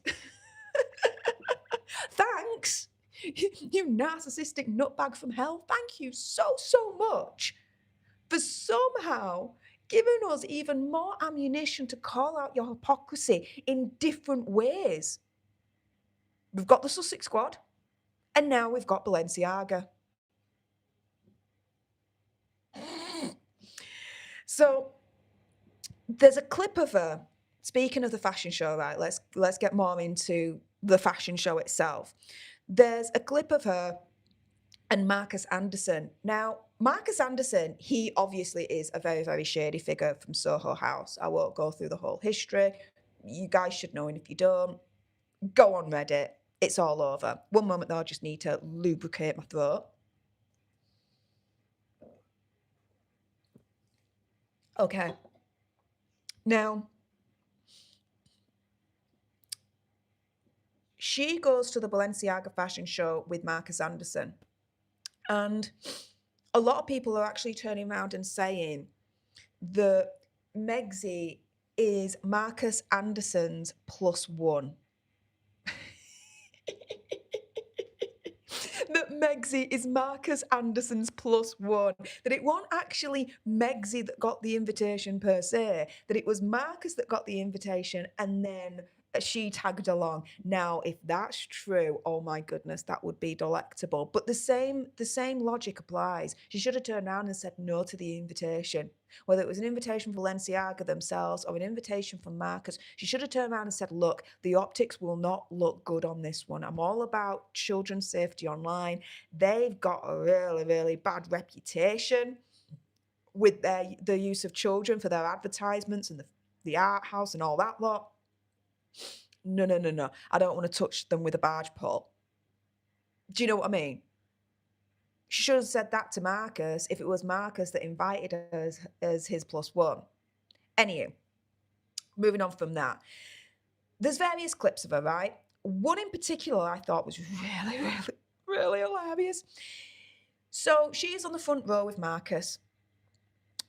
Thanks, you narcissistic nutbag from hell. Thank you so much for somehow giving us even more ammunition to call out your hypocrisy in different ways. We've got the Sussex Squad, and now we've got Balenciaga. So there's a clip of her, speaking of the fashion show, right? Let's get more into the fashion show itself. There's a clip of her and Marcus Anderson. Now, Marcus Anderson, he obviously is a very, very shady figure from Soho House. I won't go through the whole history. You guys should know, and if you don't, go on Reddit. It's all over. One moment though, I just need to lubricate my throat. Okay. Now, she goes to the Balenciaga fashion show with Marcus Anderson. And a lot of people are actually turning around and saying that Megzy is Marcus Anderson's +1. That Megzy is Marcus Anderson's +1. That it wasn't actually Megzy that got the invitation per se, that it was Marcus that got the invitation and then she tagged along. Now, if that's true, oh my goodness, that would be delectable. But the same logic applies. She should have turned around and said no to the invitation. Whether it was an invitation from Balenciaga themselves or an invitation from Marcus, she should have turned around and said, look, the optics will not look good on this one. I'm all about children's safety online. They've got a really, really bad reputation with the use of children for their advertisements and the art house and all that lot. No, no, no, no. I don't want to touch them with a barge pole. Do you know what I mean? She should have said that to Marcus if it was Marcus that invited us as his +1. Anyway, moving on from that. There's various clips of her, right? One in particular I thought was really, really, really hilarious. So she's on the front row with Marcus.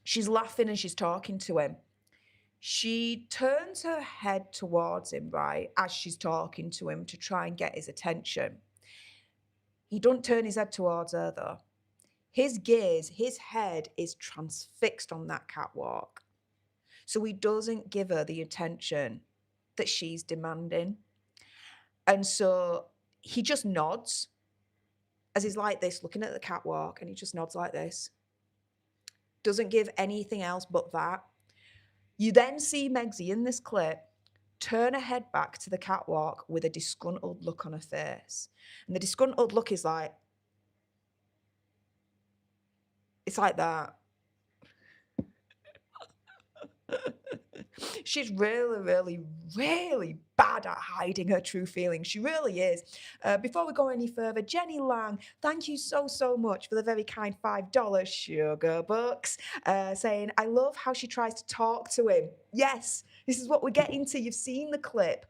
She's laughing and she's talking to him. She turns her head towards him, right, as she's talking to him to try and get his attention. He don't turn his head towards her, though. His gaze, his head is transfixed on that catwalk. So he doesn't give her the attention that she's demanding. And so he just nods as he's like this, looking at the catwalk, and he just nods like this. Doesn't give anything else but that. You then see Megsie in this clip turn her head back to the catwalk with a disgruntled look on her face. And the disgruntled look is like, it's like that. She's really, really, really bad at hiding her true feelings. She really is. Before we go any further, Jenny Lang, thank you so, so much for the very kind $5 sugar bucks, saying, I love how she tries to talk to him. Yes, this is what we're getting to. You've seen the clip.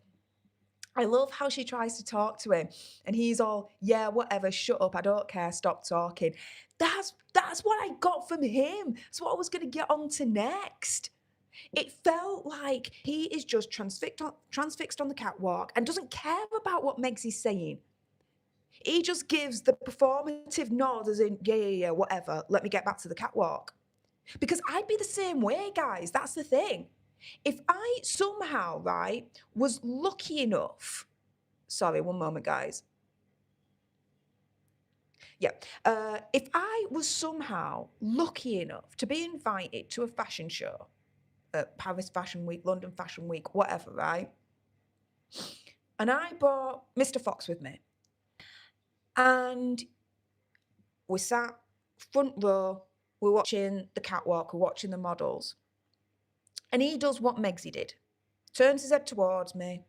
I love how she tries to talk to him and he's all, yeah, whatever, shut up, I don't care, stop talking. That's what I got from him. That's what I was going to get on to next. It felt like he is just transfixed on the catwalk and doesn't care about what Megsy's saying. He just gives the performative nod as in, yeah, whatever, let me get back to the catwalk. Because I'd be the same way, guys, that's the thing. If I somehow, right, was lucky enough, sorry, one moment, guys. Yeah, if I was somehow lucky enough to be invited to a fashion show, Paris Fashion Week, London Fashion Week, whatever, right? And I brought Mr. Fox with me. And we sat front row, we're watching the catwalk, we're watching the models. And he does what Megsy did. Turns his head towards me,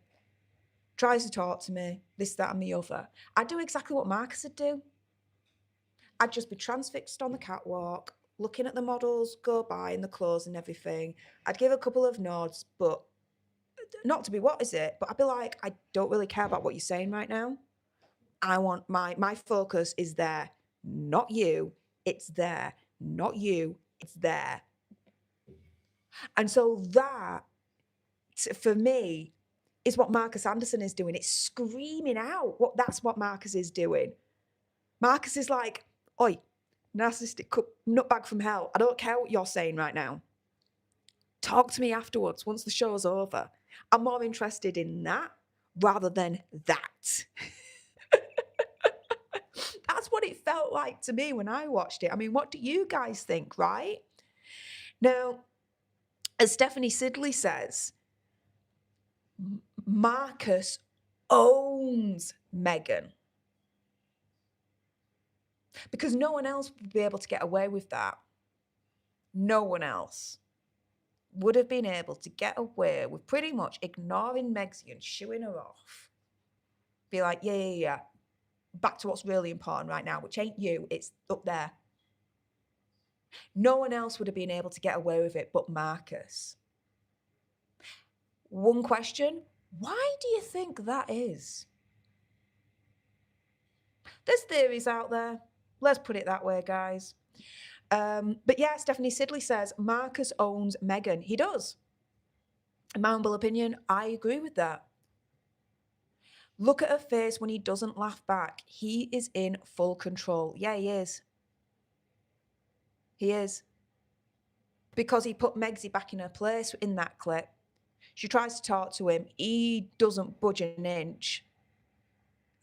tries to talk to me, this, that, and the other. I'd do exactly what Marcus would do. I'd just be transfixed on the catwalk, looking at the models go by and the clothes and everything. I'd give a couple of nods, but not to be what is it, but I'd be like, I don't really care about what you're saying right now. I want my focus is there, not you. It's there, not you. It's there. And so that, for me, is what Marcus Anderson is doing. It's screaming out. That's what Marcus is doing. Marcus is like, oi, narcissistic nutbag from hell. I don't care what you're saying right now. Talk to me afterwards, once the show's over. I'm more interested in that rather than that. That's what it felt like to me when I watched it. I mean, what do you guys think, right? Now, as Stephanie Sidley says, Marcus owns Meghan. Because no one else would be able to get away with that. No one else would have been able to get away with pretty much ignoring Megsie and shooing her off. Be like, yeah. Back to what's really important right now, which ain't you, it's up there. No one else would have been able to get away with it but Marcus. One question, why do you think that is? There's theories out there. Let's put it that way, guys. But yeah, Stephanie Sidley says, Marcus owns Meghan. He does. In my humble opinion, I agree with that. Look at her face when he doesn't laugh back. He is in full control. Yeah, he is. He is. Because he put Megsie back in her place in that clip. She tries to talk to him. He doesn't budge an inch.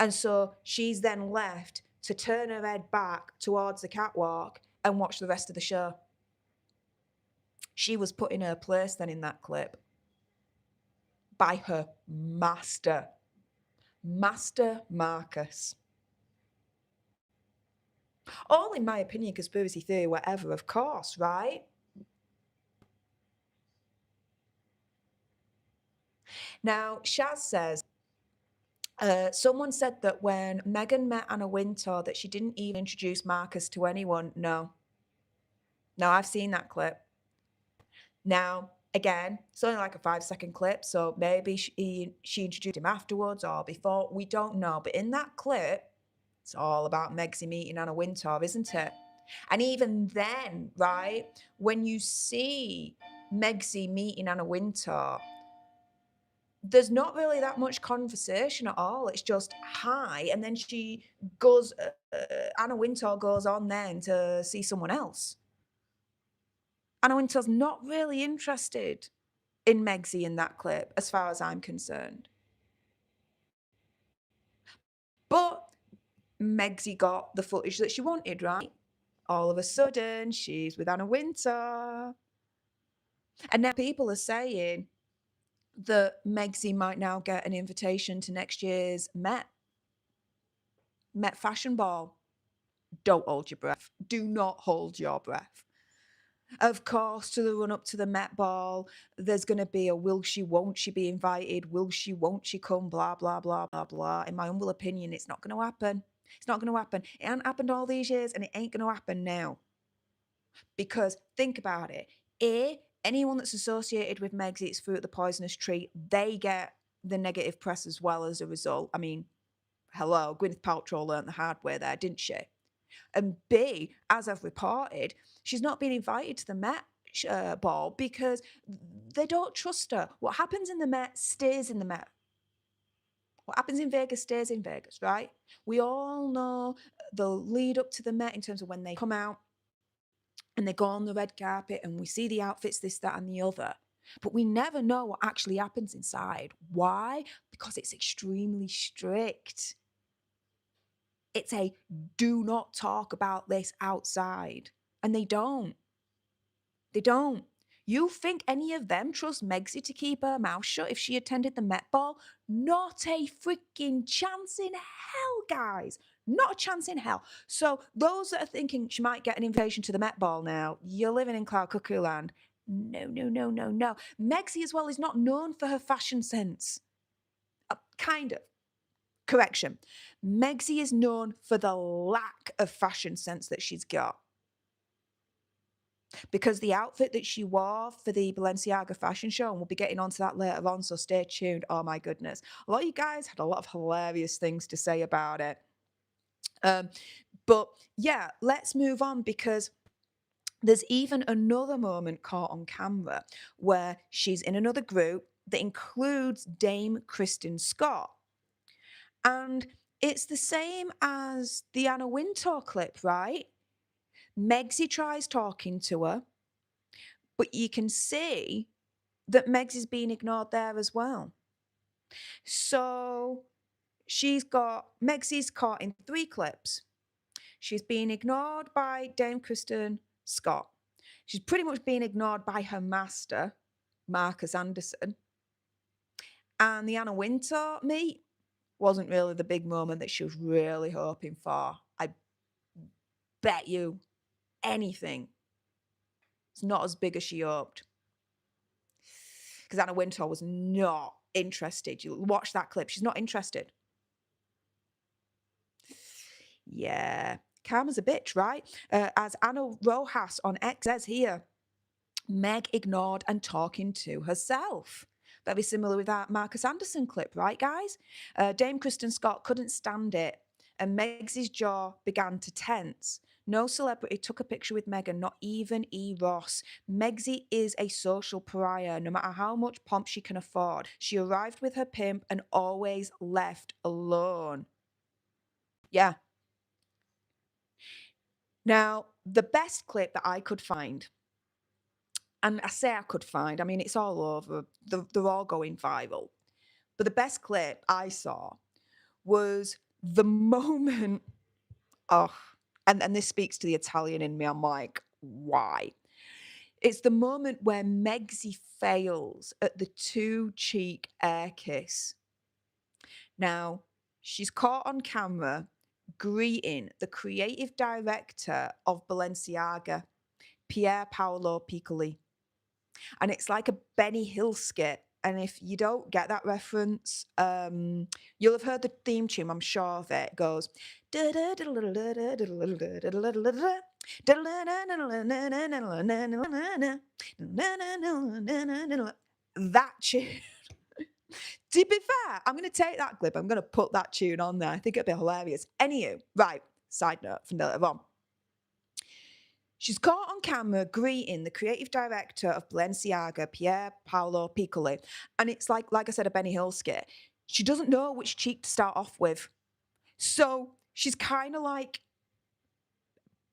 And so she's then left to turn her head back towards the catwalk and watch the rest of the show. She was put in her place then in that clip by her master. Master Marcus. All, in my opinion, conspiracy theory, whatever, of course, right? Now, Shaz says, someone said that when Meghan met Anna Wintour that she didn't even introduce Marcus to anyone. No. No, I've seen that clip. Now, again, it's only like a 5-second clip, so maybe she introduced him afterwards or before. We don't know. But in that clip, it's all about Megxie meeting Anna Wintour, isn't it? And even then, right, when you see Megxie meeting Anna Wintour, there's not really that much conversation at all. It's just hi, and then she goes. Anna Wintour goes on then to see someone else. Anna Wintour's not really interested in Megxie in that clip, as far as I'm concerned. But Megxie got the footage that she wanted, right? All of a sudden, she's with Anna Wintour. And now people are saying that Megxie might now get an invitation to next year's Met Fashion Ball. Don't hold your breath. Do not hold your breath. Of course, to the run up to the Met Ball, there's going to be a will she, won't she be invited? Will she, won't she come? Blah, blah, blah, blah, blah. In my humble opinion, it's not going to happen. It's not going to happen. It hasn't happened all these years and it ain't going to happen now. Because think about it. Anyone that's associated with Megxie's Fruit of the Poisonous Tree, they get the negative press as well as a result. I mean, hello, Gwyneth Paltrow learnt the hard way there, didn't she? And B, as I've reported, she's not been invited to the Met Ball because they don't trust her. What happens in the Met stays in the Met. What happens in Vegas stays in Vegas, right? We all know the lead up to the Met in terms of when they come out and they go on the red carpet and we see the outfits, this, that, and the other. But we never know what actually happens inside. Why? Because it's extremely strict. It's a do not talk about this outside. And they don't. They don't. You think any of them trust Megxie to keep her mouth shut if she attended the Met Ball? Not a freaking chance in hell, guys. Not a chance in hell. So those that are thinking she might get an invitation to the Met Ball now, you're living in cloud cuckoo land. No, no, no, no, no. Megxie as well is not known for her fashion sense. Kind of. Correction. Megxie is known for the lack of fashion sense that she's got. Because the outfit that she wore for the Balenciaga fashion show, and we'll be getting onto that later on, so stay tuned. Oh my goodness. A lot of you guys had a lot of hilarious things to say about it. But yeah, let's move on because there's even another moment caught on camera where she's in another group that includes Dame Kristen Scott. And it's the same as the Anna Wintour clip, right? Megxie tries talking to her, but you can see that Megxie's being ignored there as well. So Megxie's caught in 3 clips. She's being ignored by Dame Kristen Scott. She's pretty much being ignored by her master, Marcus Anderson. And the Anna Wintour meet wasn't really the big moment that she was really hoping for. I bet you anything it's not as big as she hoped. Because Anna Wintour was not interested. You watch that clip, she's not interested. Yeah, karma's a bitch, right? As Anna Rojas on X says here, Meg ignored and talking to herself. Very similar with that Marcus Anderson clip, right, guys? Dame Kristen Scott couldn't stand it, and Meg's jaw began to tense. No celebrity took a picture with Meghan, not even E. Ross. Megxie is a social pariah, no matter how much pomp she can afford. She arrived with her pimp and always left alone. Yeah. Now, the best clip that I could find, and I say I could find, I mean, it's all over. They're all going viral. But the best clip I saw was the moment, and this speaks to the Italian in me. I'm like, why? It's the moment where Megxie fails at the 2-cheek air kiss. Now, she's caught on camera greeting the creative director of Balenciaga, Pier Paolo Piccoli. And it's like a Benny Hill skit. And if you don't get that reference, you'll have heard the theme tune, I'm sure of it. It goes that tune. To be fair, I'm going to take that clip. I'm going to put that tune on there. I think it'd be hilarious. Anywho, right, side note from later on. She's caught on camera greeting the creative director of Balenciaga, Pier Paolo Piccoli. And it's like I said, a Benny Hill skit. She doesn't know which cheek to start off with. So she's kind of like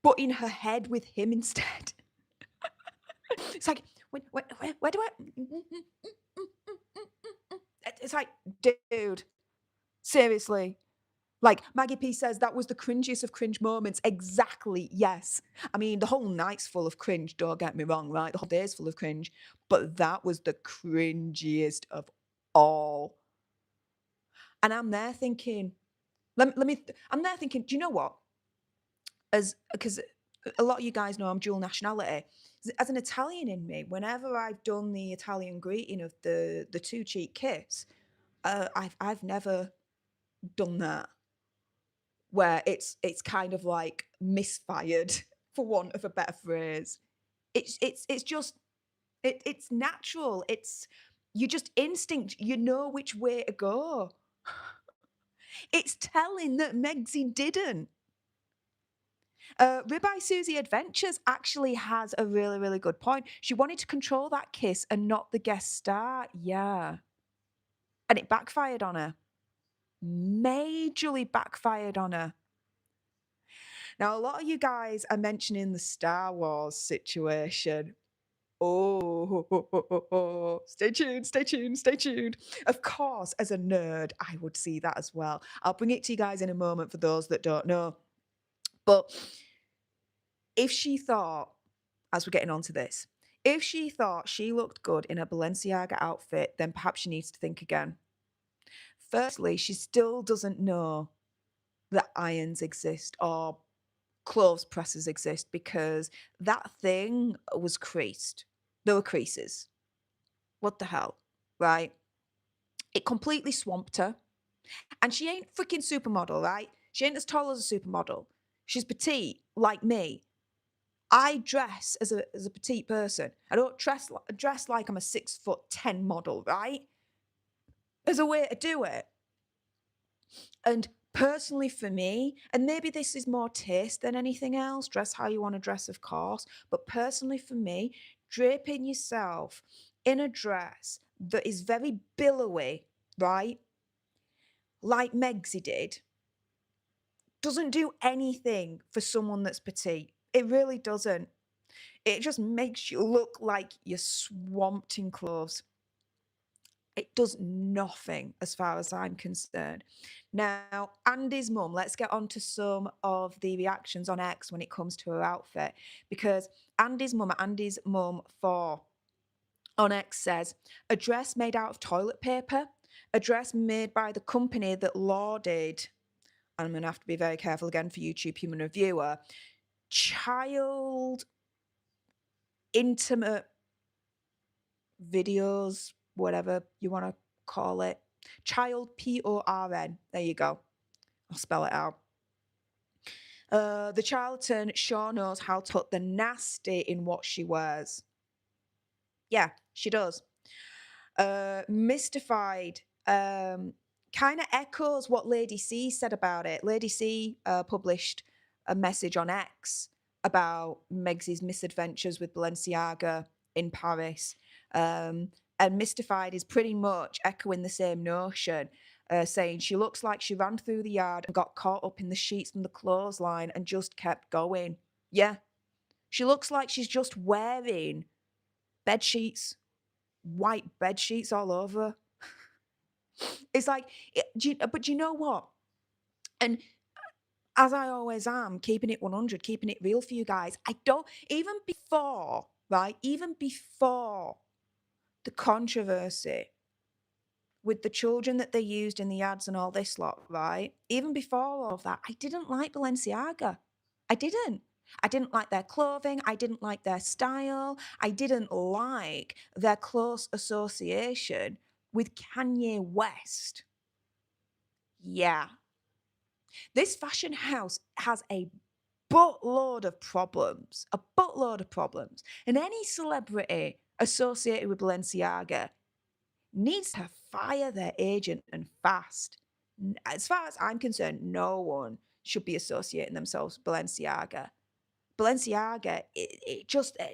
butting her head with him instead. It's like, where do I... It's like, dude, seriously. Like, Maggie P says, that was the cringiest of cringe moments. Exactly, yes. I mean, the whole night's full of cringe, don't get me wrong, right? The whole day's full of cringe. But that was the cringiest of all. And I'm there thinking, I'm there thinking, do you know what? Because a lot of you guys know I'm dual nationality. As an Italian in me, whenever I've done the Italian greeting of the two cheek kiss, I've never done that, where it's kind of like misfired, for want of a better phrase. It's just it's natural. It's you just instinct. You know which way to go. It's telling that Megsy didn't. Ribeye Susie Adventures actually has a really, really good point. She wanted to control that kiss and not the guest star. Yeah. And it backfired on her. Majorly backfired on her. Now, a lot of you guys are mentioning the Star Wars situation. Oh, stay tuned, stay tuned, stay tuned. Of course, as a nerd, I would see that as well. I'll bring it to you guys in a moment for those that don't know. But if she thought, as we're getting onto this, if she thought she looked good in a Balenciaga outfit, then perhaps she needs to think again. Firstly, she still doesn't know that irons exist or clothes presses exist, because that thing was creased. There were creases. What the hell, right? It completely swamped her. And she ain't freaking supermodel, right? She ain't as tall as a supermodel. She's petite, like me. I dress as a petite person. I don't dress like I'm a 6'10" model, right? There's a way to do it. And personally for me, and maybe this is more taste than anything else, dress how you want to dress, of course, but personally for me, draping yourself in a dress that is very billowy, right? Like Megsy did, doesn't do anything for someone that's petite. It really doesn't. It just makes you look like you're swamped in clothes. It does nothing as far as I'm concerned. Now, Andy's mum, let's get on to some of the reactions on X when it comes to her outfit, because Andy's mum 4 on X says, a dress made out of toilet paper, a dress made by the company that lauded, and I'm going to have to be very careful again for YouTube Human Reviewer, child intimate videos, whatever you want to call it. Child porn. There you go. I'll spell it out. The charlatan sure knows how to put the nasty in what she wears. Yeah, she does. Mystified kind of echoes what Lady C said about it. Lady C published a message on X about Megsy's misadventures with Balenciaga in Paris. And Mystified is pretty much echoing the same notion, saying she looks like she ran through the yard and got caught up in the sheets from the clothesline and just kept going. Yeah, she looks like she's just wearing bed sheets, white bed sheets all over. It's like, but you know what? And as I always am, keeping it 100, keeping it real for you guys, I don't, even before, right, even before the controversy with the children that they used in the ads and all this lot, right, even before all of that, I didn't like Balenciaga. I didn't. I didn't like their clothing. I didn't like their style. I didn't like their close association with Kanye West. Yeah. This fashion house has a buttload of problems, a buttload of problems. And any celebrity associated with Balenciaga needs to fire their agent and fast. As far as I'm concerned, no one should be associating themselves with Balenciaga. Balenciaga,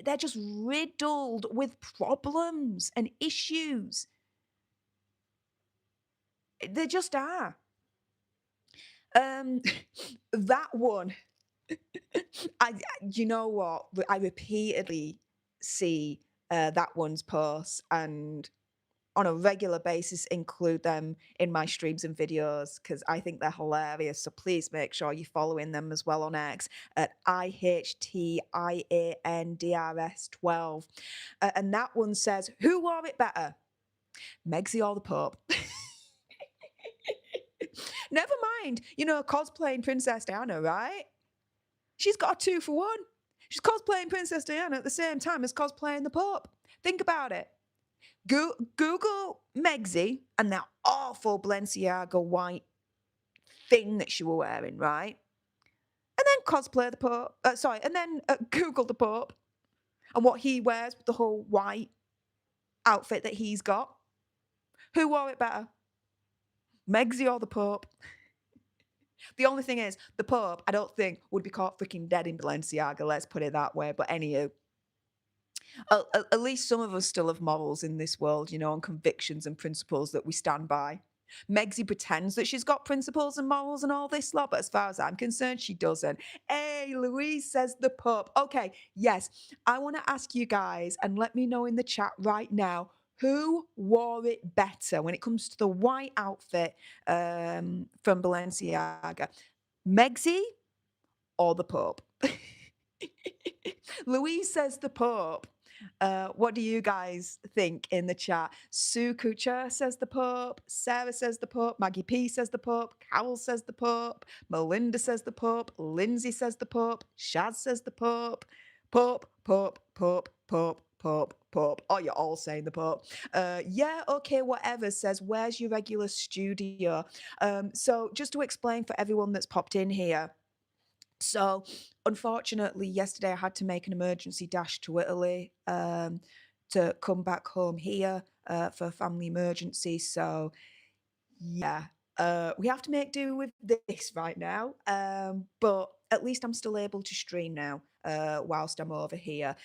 they're just riddled with problems and issues. They just are. Um, that one, you know what? I repeatedly see that one's posts and on a regular basis include them in my streams and videos because I think they're hilarious. So please make sure you're following them as well on X at IHTIANDRS12. And that one says, who wore it better, Megsy or the Pope? Never mind, cosplaying Princess Diana, right? She's got a 2 for 1. She's cosplaying Princess Diana at the same time as cosplaying the Pope. Think about it. Google Megsy and that awful Balenciaga white thing that she was wearing, right? And then cosplay the Pope. And then Google the Pope and what he wears with the whole white outfit that he's got. Who wore it better, Megsy or the Pope? The only thing is, the Pope, I don't think, would be caught freaking dead in Balenciaga, let's put it that way. But anywho, at least some of us still have morals in this world, and convictions and principles that we stand by. Megsy pretends that she's got principles and morals and all this lot, but as far as I'm concerned, she doesn't. Hey, Louise says the Pope. Okay, yes, I want to ask you guys, and let me know in the chat right now, who wore it better when it comes to the white outfit from Balenciaga? Megsy or the Pope? Louise says the Pope. What do you guys think in the chat? Sue Kucha says the Pope. Sarah says the Pope. Maggie P says the Pope. Carol says the Pope. Melinda says the Pope. Lindsay says the Pope. Shaz says the Pope. Pope, Pope, Pope, Pope, Pope, Pope. Oh, you're all saying the Pope. Yeah, okay, whatever, says, where's your regular studio? So just to explain for everyone that's popped in here, so, unfortunately, yesterday I had to make an emergency dash to Italy to come back home here for a family emergency. So, yeah, we have to make do with this right now. But at least I'm still able to stream now whilst I'm over here.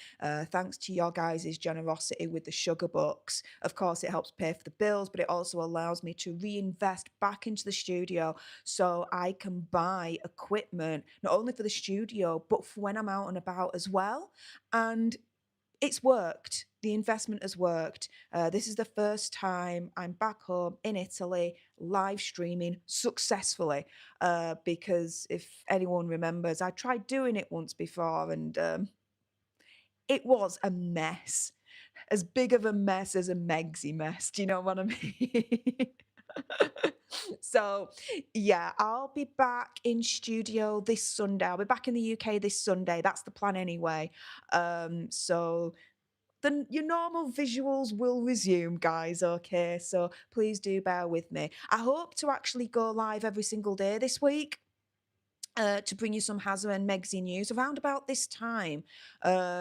Thanks to your guys' generosity with the sugar bucks. Of course, it helps pay for the bills, but it also allows me to reinvest back into the studio so I can buy equipment, not only for the studio, but for when I'm out and about as well. And it's worked. The investment has worked. This is the first time I'm back home in Italy, live streaming successfully. Because if anyone remembers, I tried doing it once before and it was a mess. As big of a mess as a Megsy mess. Do you know what I mean? So, yeah, I'll be back in studio this Sunday. I'll be back in the UK this Sunday. That's the plan anyway. So then your normal visuals will resume, guys, okay? So please do bear with me. I hope to actually go live every single day this week. To bring you some Hazza and Megsy news around about this time.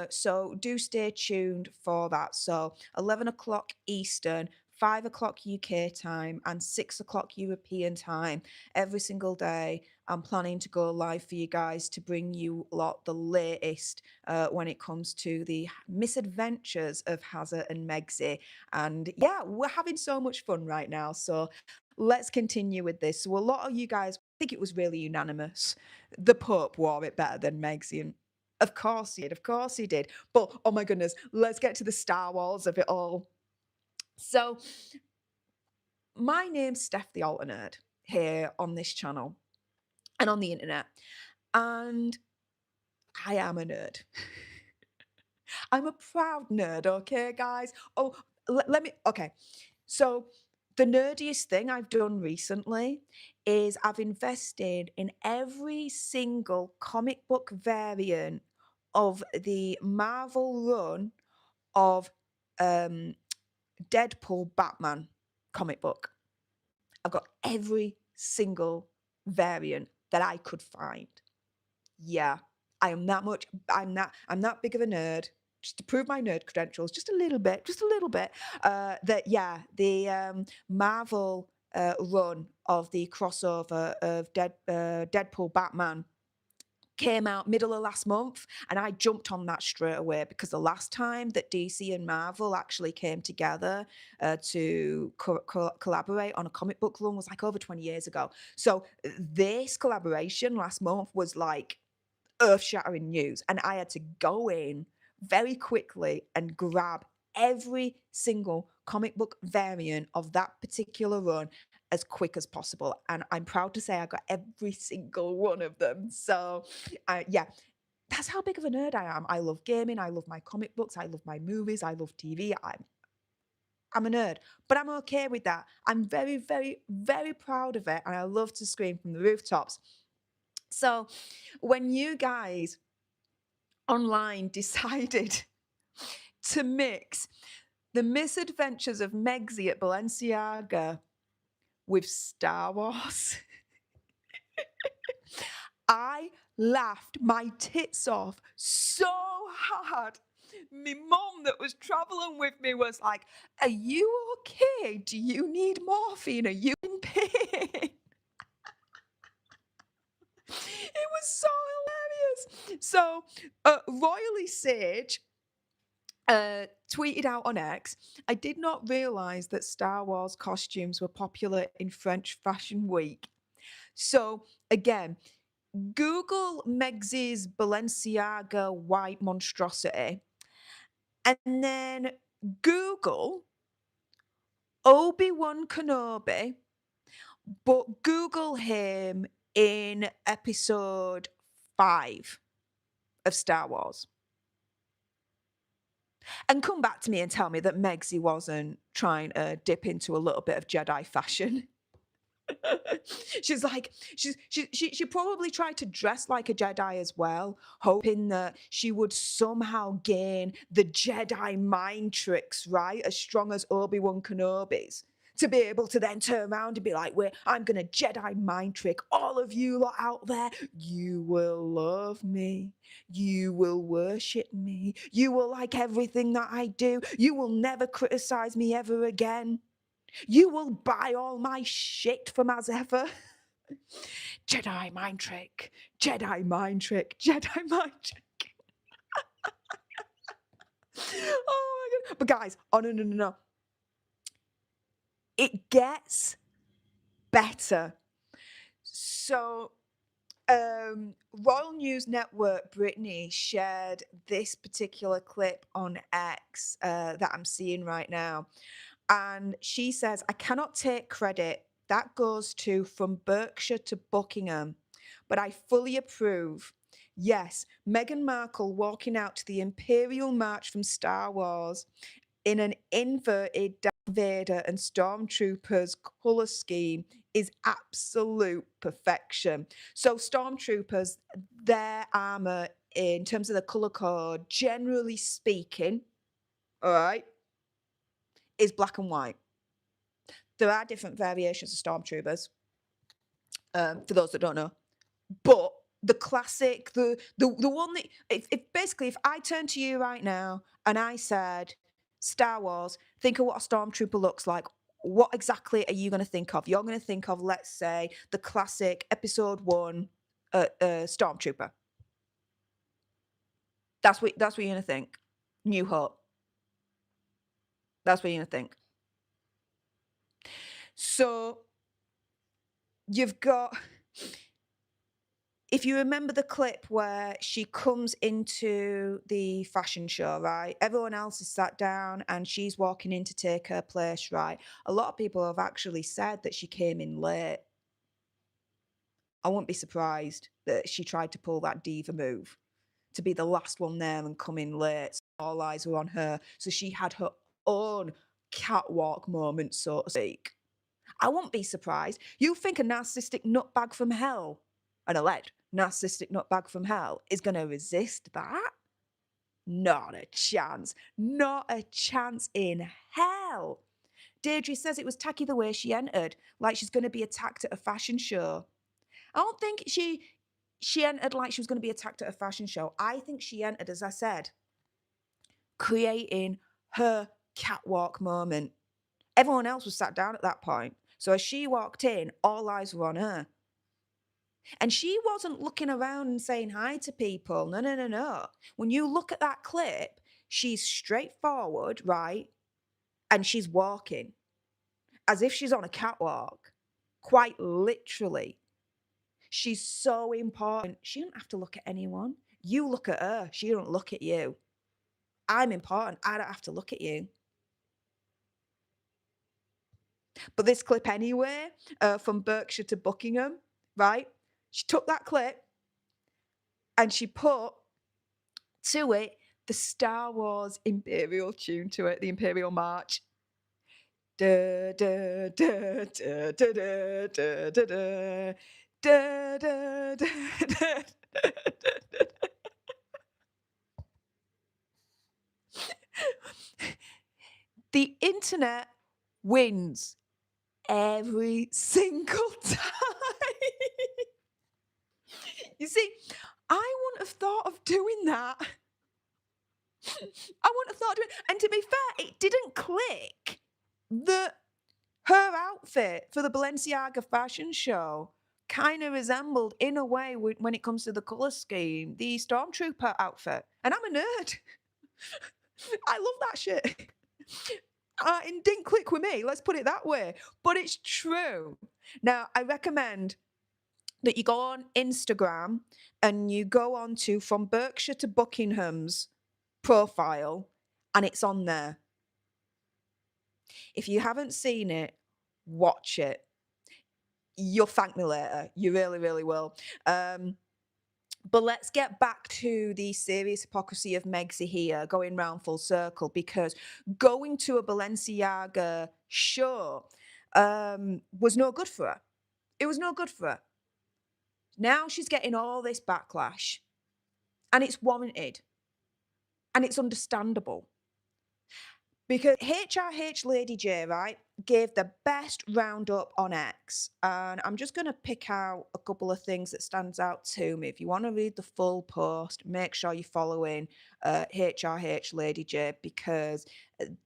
So do stay tuned for that. So 11 o'clock Eastern, 5 o'clock UK time, and 6 o'clock European time. Every single day, I'm planning to go live for you guys to bring you lot the latest when it comes to the misadventures of Hazza and Megsy. And yeah, we're having so much fun right now. So let's continue with this. So a lot of you guys, I think it was really unanimous. The Pope wore it better than Megsy. And of course he did. Of course he did. But oh my goodness, let's get to the Star Wars of it all. So my name's Stef The Alter Nerd here on this channel and on the internet. And I am a nerd. I'm a proud nerd, okay, guys? Oh, let me, okay. So the nerdiest thing I've done recently is I've invested in every single comic book variant of the Marvel run of um, Deadpool Batman comic book. I've got every single variant that I could find. Yeah, I am that much. I'm that big of a nerd. Just to prove my nerd credentials, just a little bit, just a little bit. That yeah, the Marvel run of the crossover of Deadpool Batman came out middle of last month, and I jumped on that straight away because the last time that DC and Marvel actually came together to collaborate on a comic book run was like over 20 years ago. So this collaboration last month was like earth-shattering news, and I had to go in very quickly and grab every single comic book variant of that particular run as quick as possible, and I'm proud to say I got every single one of them. So, yeah, that's how big of a nerd I am. I love gaming, I love my comic books, I love my movies, I love TV. I'm a nerd, but I'm okay with that. I'm very, very, very proud of it, and I love to scream from the rooftops. So, when you guys online decided to mix the misadventures of Megzi at Balenciaga with Star Wars, I laughed my tits off so hard. My mum that was traveling with me was like, "Are you okay? Do you need morphine? Are you in pain?" It was so hilarious. So, Royally Sage tweeted out on X, "I did not realize that Star Wars costumes were popular in French Fashion Week." So, again, Google Megzi's Balenciaga white monstrosity, and then Google Obi-Wan Kenobi, but Google him in episode 5 of Star Wars. And come back to me and tell me that Megzi wasn't trying to dip into a little bit of Jedi fashion. She's like, she probably tried to dress like a Jedi as well, hoping that she would somehow gain the Jedi mind tricks, right? As strong as Obi-Wan Kenobi's. To be able to then turn around and be like, I'm gonna Jedi mind trick all of you lot out there. You will love me. You will worship me. You will like everything that I do. You will never criticize me ever again. You will buy all my shit from as ever. Jedi mind trick. Jedi mind trick. Jedi mind trick. Oh my God. But guys, oh no. It gets better. So, Royal News Network Brittany shared this particular clip on X that I'm seeing right now. And she says, "I cannot take credit. That goes to From Berkshire to Buckingham. But I fully approve. Yes, Meghan Markle walking out to the Imperial March from Star Wars in an inverted Darth Vader and Stormtroopers colour scheme is absolute perfection." So Stormtroopers, their armour in terms of the colour code, generally speaking, all right, is black and white. There are different variations of Stormtroopers, for those that don't know. But the classic, the one that, if basically, if I turn to you right now and I said, Star Wars, think of what a Stormtrooper looks like, what exactly are you going to think of? You're going to think of, let's say, the classic Episode 1 Stormtrooper. That's what you're going to think. New Hope. That's what you're going to think. So you've got, if you remember the clip where she comes into the fashion show, right? Everyone else is sat down and she's walking in to take her place, right? A lot of people have actually said that she came in late. I wouldn't be surprised that she tried to pull that diva move to be the last one there and come in late. So all eyes were on her. So she had her own catwalk moment, so to speak. I won't be surprised. You think a narcissistic nutbag from hell, an alleged narcissistic nutbag from hell, is going to resist that? Not a chance. Not a chance in hell. Deirdre says it was tacky the way she entered, like she's going to be attacked at a fashion show. I don't think she entered like she was going to be attacked at a fashion show. I think she entered, as I said, creating her catwalk moment. Everyone else was sat down at that point. So as she walked in, all eyes were on her. And she wasn't looking around and saying hi to people. No, no, no, no. When you look at that clip, she's straightforward, right? And she's walking as if she's on a catwalk, quite literally. She's so important. She don't have to look at anyone. You look at her. She don't look at you. I'm important. I don't have to look at you. But this clip anyway, from Berkshire to Buckingham, right? She took that clip and she put to it the Star Wars Imperial tune to it, the Imperial March. Da, da, da, da, da, da, da, da, da. Da, da, da, da, da. The internet wins every single time. You see, I wouldn't have thought of doing that. I wouldn't have thought of doing it. And to be fair, it didn't click that her outfit for the Balenciaga fashion show kind of resembled, in a way, when it comes to the colour scheme, the Stormtrooper outfit. And I'm a nerd. I love that shit. It didn't click with me, let's put it that way. But it's true. Now, I recommend that you go on Instagram and you go on to From Berkshire to Buckingham's profile, and it's on there. If you haven't seen it, watch it. You'll thank me later. You really, really will. But let's get back to the serious hypocrisy of Megsy here, going round full circle, because going to a Balenciaga show was no good for her. It was no good for her. Now she's getting all this backlash, and it's warranted, and it's understandable. Because HRH Lady J, right, gave the best roundup on X. And I'm just going to pick out a couple of things that stands out to me. If you want to read the full post, make sure you're following HRH Lady J, because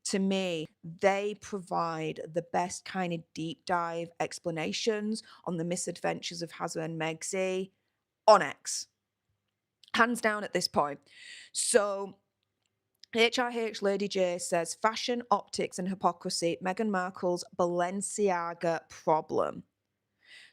to me, they provide the best kind of deep dive explanations on the misadventures of Hazza and Megsy on X. Hands down at this point. So HRH Lady J says, fashion, optics and hypocrisy, Meghan Markle's Balenciaga problem.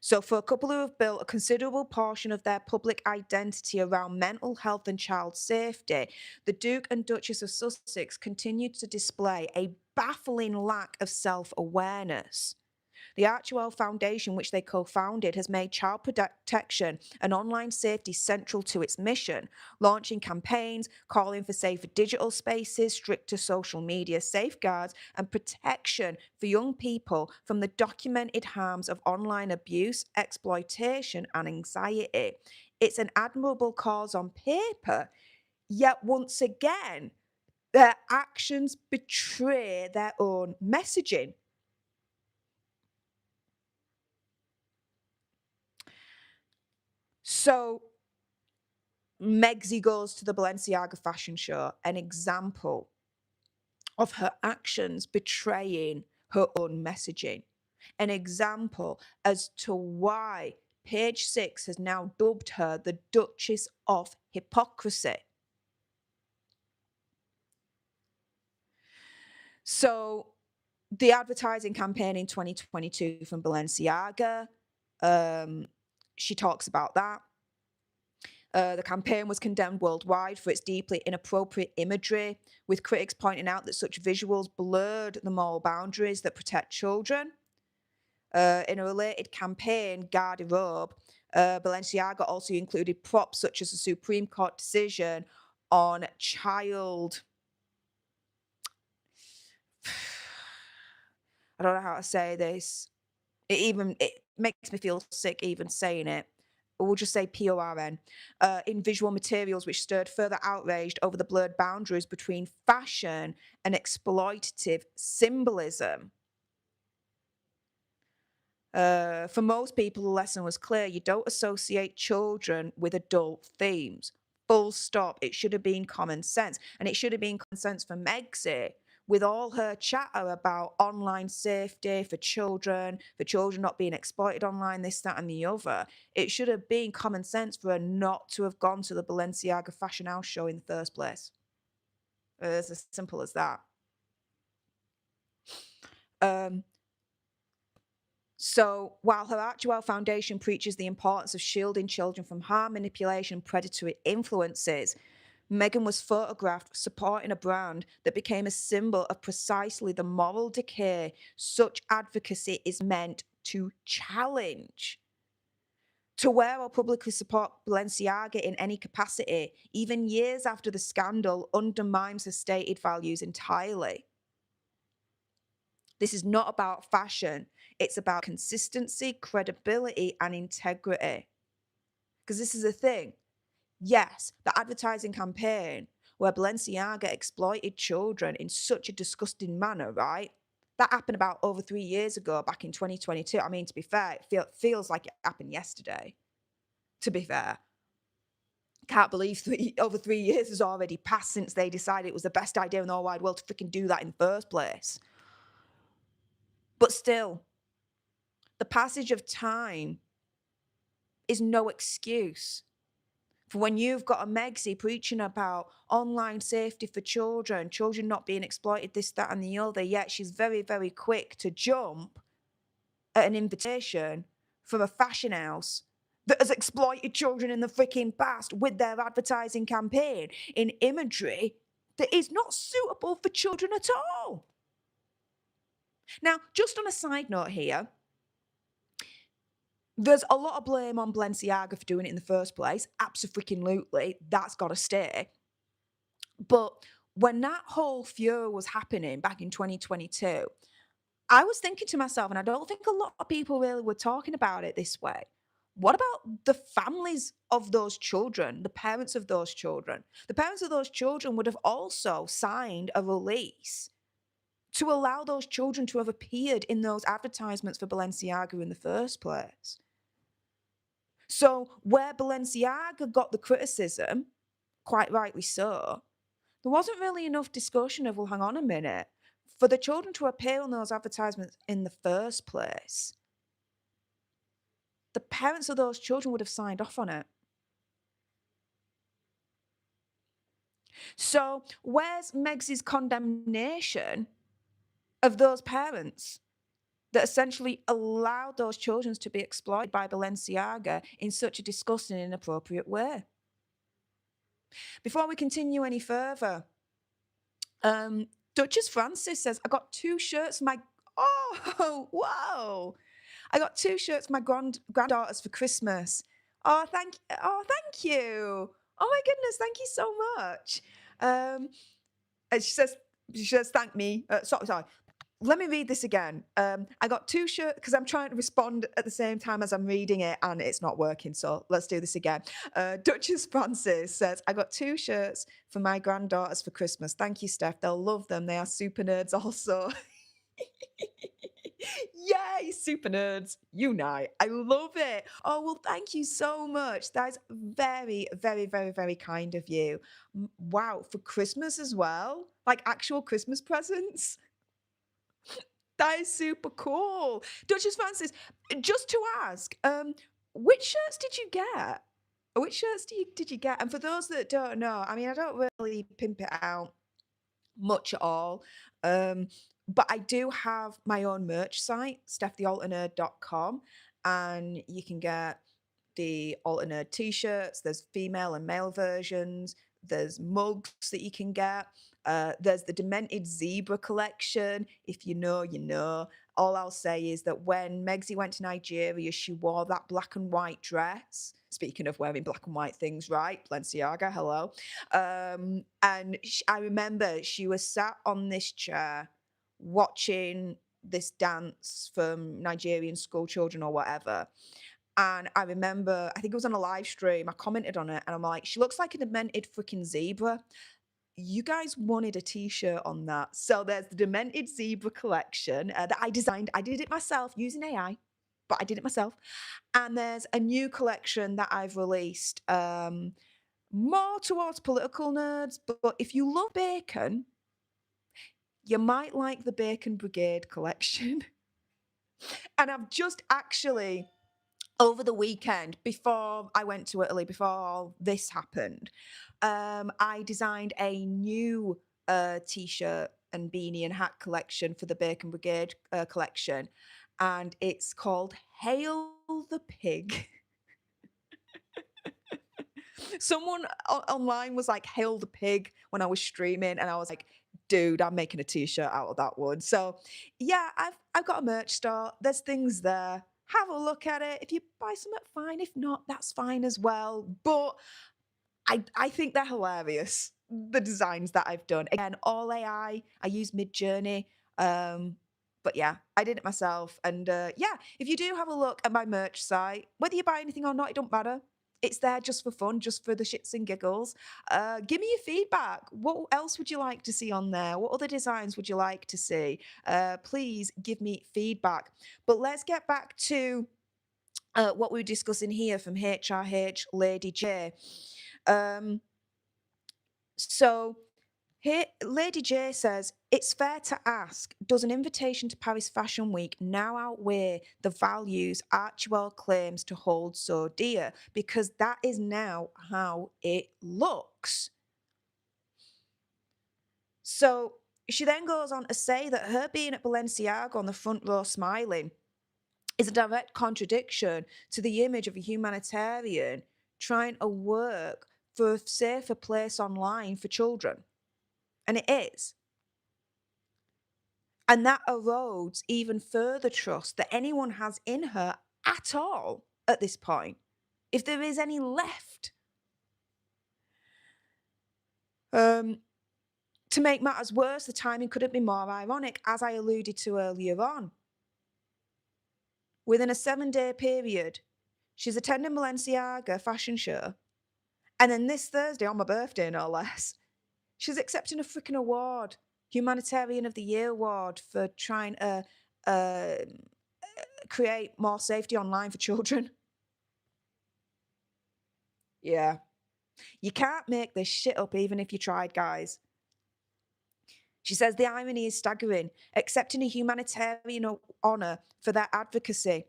So for a couple who have built a considerable portion of their public identity around mental health and child safety, the Duke and Duchess of Sussex continued to display a baffling lack of self-awareness. The Archewell Foundation, which they co-founded, has made child protection and online safety central to its mission, launching campaigns calling for safer digital spaces, stricter social media safeguards, and protection for young people from the documented harms of online abuse, exploitation, and anxiety. It's an admirable cause on paper, yet once again, their actions betray their own messaging. So Megsy goes to the Balenciaga fashion show, an example of her actions betraying her own messaging, an example as to why Page Six has now dubbed her the Duchess of Hypocrisy. So the advertising campaign in 2022 from Balenciaga, she talks about that. The campaign was condemned worldwide for its deeply inappropriate imagery, with critics pointing out that such visuals blurred the moral boundaries that protect children. In a related campaign, Garderobe, Balenciaga also included props such as a Supreme Court decision on child... I don't know how to say this. It makes me feel sick even saying it. or we'll just say PORN, in visual materials, which stirred further outrage over the blurred boundaries between fashion and exploitative symbolism. For most people, the lesson was clear. You don't associate children with adult themes. Full stop. It should have been common sense. And it should have been common sense for Megxie with all her chatter about online safety for children not being exploited online, this, that, and the other. It should have been common sense for her not to have gone to the Balenciaga fashion house show in the first place. It's as simple as that. So while her Archewell Foundation preaches the importance of shielding children from harm, manipulation, and predatory influences, Meghan was photographed supporting a brand that became a symbol of precisely the moral decay such advocacy is meant to challenge. To wear or publicly support Balenciaga in any capacity, even years after the scandal, undermines her stated values entirely. This is not about fashion. It's about consistency, credibility, and integrity. Because this is the thing. Yes, the advertising campaign where Balenciaga exploited children in such a disgusting manner, right? That happened about over 3 years ago, back in 2022. I mean, to be fair, it feels like it happened yesterday, to be fair. Can't believe over 3 years has already passed since they decided it was the best idea in the whole wide world to freaking do that in the first place. But still, the passage of time is no excuse for when you've got a Megxie preaching about online safety for children not being exploited, this, that, and the other, yet she's very, very quick to jump at an invitation from a fashion house that has exploited children in the freaking past with their advertising campaign in imagery that is not suitable for children at all. Now, just on a side note here, there's a lot of blame on Balenciaga for doing it in the first place. Abso-freaking-lutely. That's got to stay. But when that whole furor was happening back in 2022, I was thinking to myself, and I don't think a lot of people really were talking about it this way. What about the families of those children, the parents of those children? The parents of those children would have also signed a release to allow those children to have appeared in those advertisements for Balenciaga in the first place. So where Balenciaga got the criticism, quite rightly so, there wasn't really enough discussion of, well, hang on a minute, for the children to appear on those advertisements in the first place, the parents of those children would have signed off on it. So where's Megxie's condemnation of those parents that essentially allowed those children to be exploited by Balenciaga in such a disgusting and inappropriate way? Before we continue any further, Duchess Frances says, I got 2 shirts for my... Oh, whoa! I got 2 shirts for my granddaughters for Christmas. Oh, thank you. Oh my goodness, thank you so much. And she says, thank me. Sorry. Let me read this again. I got 2 shirts because I'm trying to respond at the same time as I'm reading it and it's not working. So let's do this again. Duchess Frances says, I got 2 shirts for my granddaughters for Christmas. Thank you, Steph. They'll love them. They are super nerds also. Yay, super nerds unite. I love it. Oh, well, thank you so much. That is very, very, very, very kind of you. Wow, for Christmas as well? Like actual Christmas presents? That is super cool. Duchess Frances, just to ask, which shirts did you get? Which shirts did you get? And for those that don't know, I mean, I don't really pimp it out much at all. But I do have my own merch site, stefthealternerd.com, and you can get the Alter Nerd t-shirts. There's female and male versions. There's mugs that you can get. There's the Demented Zebra collection. If you know, you know. All I'll say is that when Megxie went to Nigeria, she wore that black and white dress. Speaking of wearing black and white things, right? Balenciaga, hello. And I remember she was sat on this chair watching this dance from Nigerian school children or whatever. And I remember, I think it was on a live stream, I commented on it and I'm like, she looks like a demented freaking zebra. You guys wanted a t-shirt on that. So there's the demented zebra collection that I designed. I did it myself using AI, but I did it myself. And there's a new collection that I've released, more towards political nerds. But if you love bacon, you might like the Bacon Brigade collection. And I've just actually, over the weekend, before I went to Italy, before all this happened, I designed a new t-shirt and beanie and hat collection for the Bacon Brigade collection. And it's called Hail the Pig. Someone online was like, Hail the Pig when I was streaming. And I was like, dude, I'm making a t-shirt out of that one. So yeah, I've got a merch store. There's things there. Have a look at it. If you buy something, fine. If not, that's fine as well. But I think they're hilarious, the designs that I've done. Again, all AI. I use Midjourney. But yeah, I did it myself. And yeah, if you do have a look at my merch site, whether you buy anything or not, it don't matter. It's there just for fun, just for the shits and giggles. Give me your feedback. What else would you like to see on there? What other designs would you like to see? Please give me feedback. But let's get back to what we were discussing here from HRH Lady J. So here, Lady J says, it's fair to ask, does an invitation to Paris Fashion Week now outweigh the values Archewell claims to hold so dear? Because that is now how it looks. So she then goes on to say that her being at Balenciaga on the front row smiling is a direct contradiction to the image of a humanitarian trying to work for a safer place online for children. And it is. And that erodes even further trust that anyone has in her at all at this point, if there is any left. To make matters worse, the timing couldn't be more ironic, as I alluded to earlier on. Within a 7-day period, she's attending Balenciaga fashion show, and then this Thursday, on my birthday no less, she's accepting a freaking award, Humanitarian of the Year award, for trying to create more safety online for children. Yeah. You can't make this shit up even if you tried, guys. She says the irony is staggering, accepting a humanitarian honour for their advocacy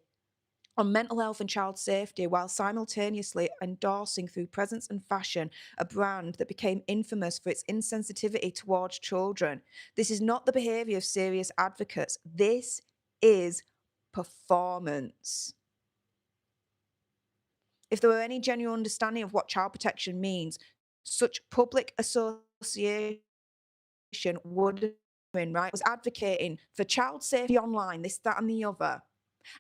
on mental health and child safety while simultaneously endorsing through presence and fashion a brand that became infamous for its insensitivity towards children. This is not the behaviour of serious advocates. This is performance. If there were any genuine understanding of what child protection means, such public association would, right, was advocating for child safety online, this, that, and the other.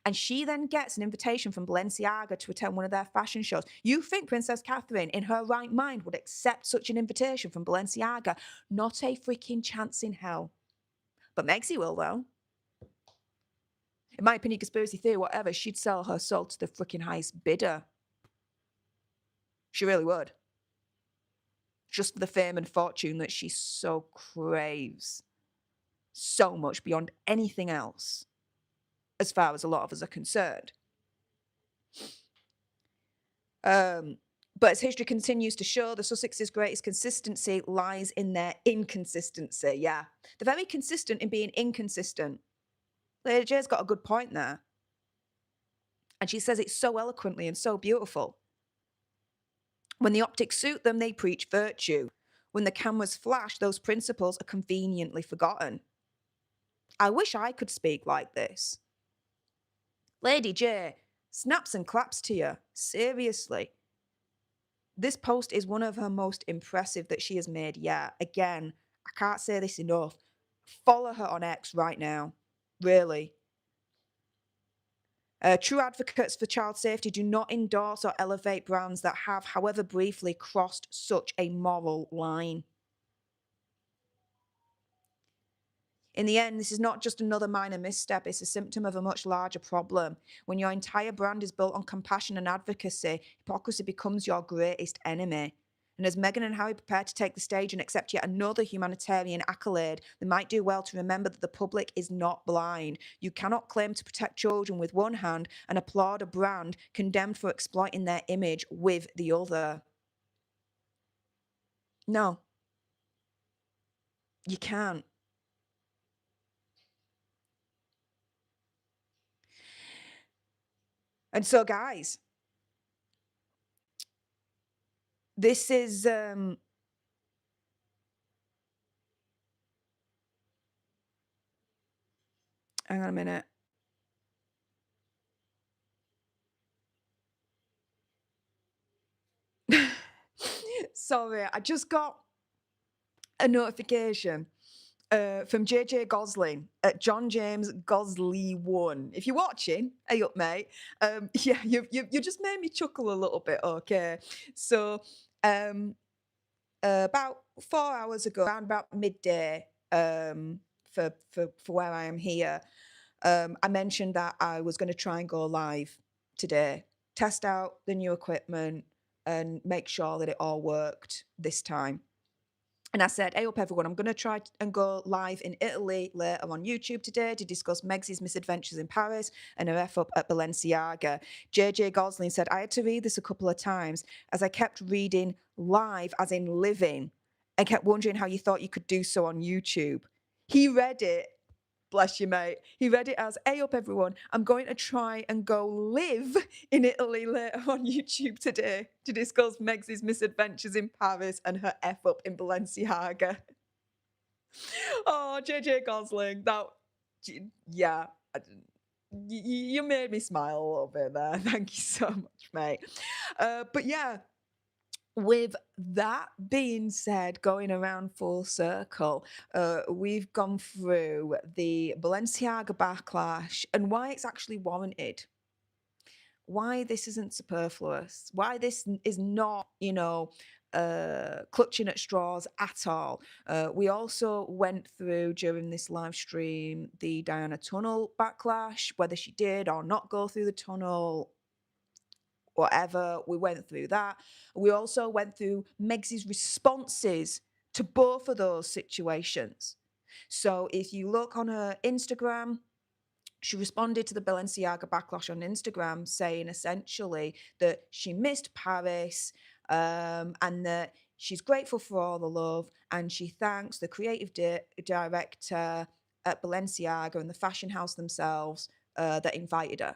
And she then gets an invitation from Balenciaga to attend one of their fashion shows. You think Princess Catherine, in her right mind, would accept such an invitation from Balenciaga? Not a freaking chance in hell. But Megxie will, though. In my opinion, conspiracy theory, whatever, she'd sell her soul to the freaking highest bidder. She really would. Just for the fame and fortune that she so craves. So much beyond anything else, as far as a lot of us are concerned. But as history continues to show, the Sussexes' greatest consistency lies in their inconsistency. Yeah, they're very consistent in being inconsistent. Lady J's got a good point there. And she says it so eloquently and so beautiful. When the optics suit them, they preach virtue. When the cameras flash, those principles are conveniently forgotten. I wish I could speak like this. Lady J, snaps and claps to you. Seriously. This post is one of her most impressive that she has made yet. Again, I can't say this enough. Follow her on X right now. Really. True advocates for child safety do not endorse or elevate brands that have, however briefly, crossed such a moral line. In the end, this is not just another minor misstep, it's a symptom of a much larger problem. When your entire brand is built on compassion and advocacy, hypocrisy becomes your greatest enemy. And as Meghan and Harry prepare to take the stage and accept yet another humanitarian accolade, they might do well to remember that the public is not blind. You cannot claim to protect children with one hand and applaud a brand condemned for exploiting their image with the other. No, you can't. And so, guys, this is hang on a minute. Sorry, I just got a notification from JJ Gosling at John James Gosley 1. If you're watching, hey up, mate. Yeah, you just made me chuckle a little bit. Okay, so about 4 hours ago, around about midday, for where I am here, I mentioned that I was going to try and go live today, test out the new equipment, and make sure that it all worked this time. And I said, hey up everyone, I'm going to try and go live in Italy later on YouTube today to discuss Meg's misadventures in Paris and her F up at Balenciaga. JJ Gosling said, I had to read this a couple of times as I kept reading live as in living and kept wondering how you thought you could do so on YouTube. He read it. Bless you, mate. He read it as, hey up everyone, I'm going to try and go live in Italy later on YouTube today to discuss Meg's misadventures in Paris and her F up in Balenciaga. Oh, JJ Gosling, yeah, you made me smile a little bit there. Thank you so much, mate. But yeah, with that being said, going around full circle, we've gone through the Balenciaga backlash and why it's actually warranted. Why this isn't superfluous. Why this is not, clutching at straws at all. We also went through during this live stream the Diana Tunnel backlash, whether she did or not go through the tunnel, whatever. We went through that. We also went through Meg's responses to both of those situations. So if you look on her Instagram, she responded to the Balenciaga backlash on Instagram, saying essentially that she missed Paris and that she's grateful for all the love and she thanks the creative director at Balenciaga and the fashion house themselves that invited her.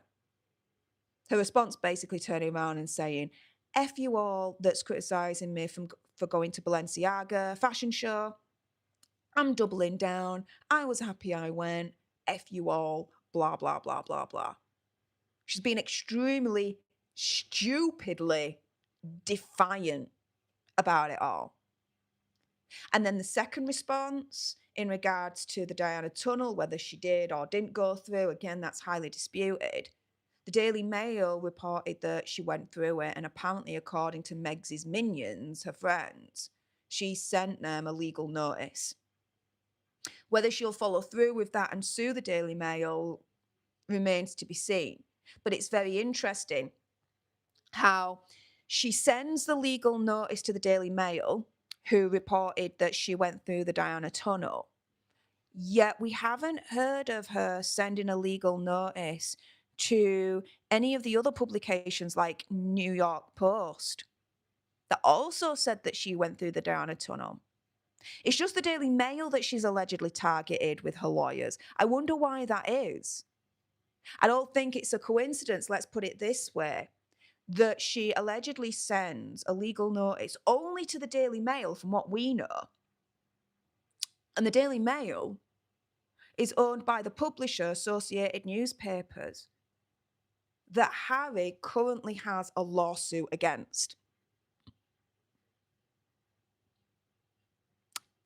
Her response basically turning around and saying, F you all that's criticising me for going to Balenciaga fashion show. I'm doubling down. I was happy I went. F you all. Blah, blah, blah, blah, blah. She's been extremely, stupidly defiant about it all. And then the second response in regards to the Diana Tunnel, whether she did or didn't go through, again, that's highly disputed. The Daily Mail reported that she went through it, and apparently, according to Meg's minions, her friends, she sent them a legal notice. Whether she'll follow through with that and sue the Daily Mail remains to be seen. But it's very interesting how she sends the legal notice to the Daily Mail, who reported that she went through the Diana Tunnel. Yet we haven't heard of her sending a legal notice to any of the other publications like New York Post that also said that she went through the Diana Tunnel. It's just the Daily Mail that she's allegedly targeted with her lawyers. I wonder why that is. I don't think it's a coincidence, let's put it this way, that she allegedly sends a legal notice only to the Daily Mail from what we know. And the Daily Mail is owned by the publisher Associated Newspapers that Harry currently has a lawsuit against.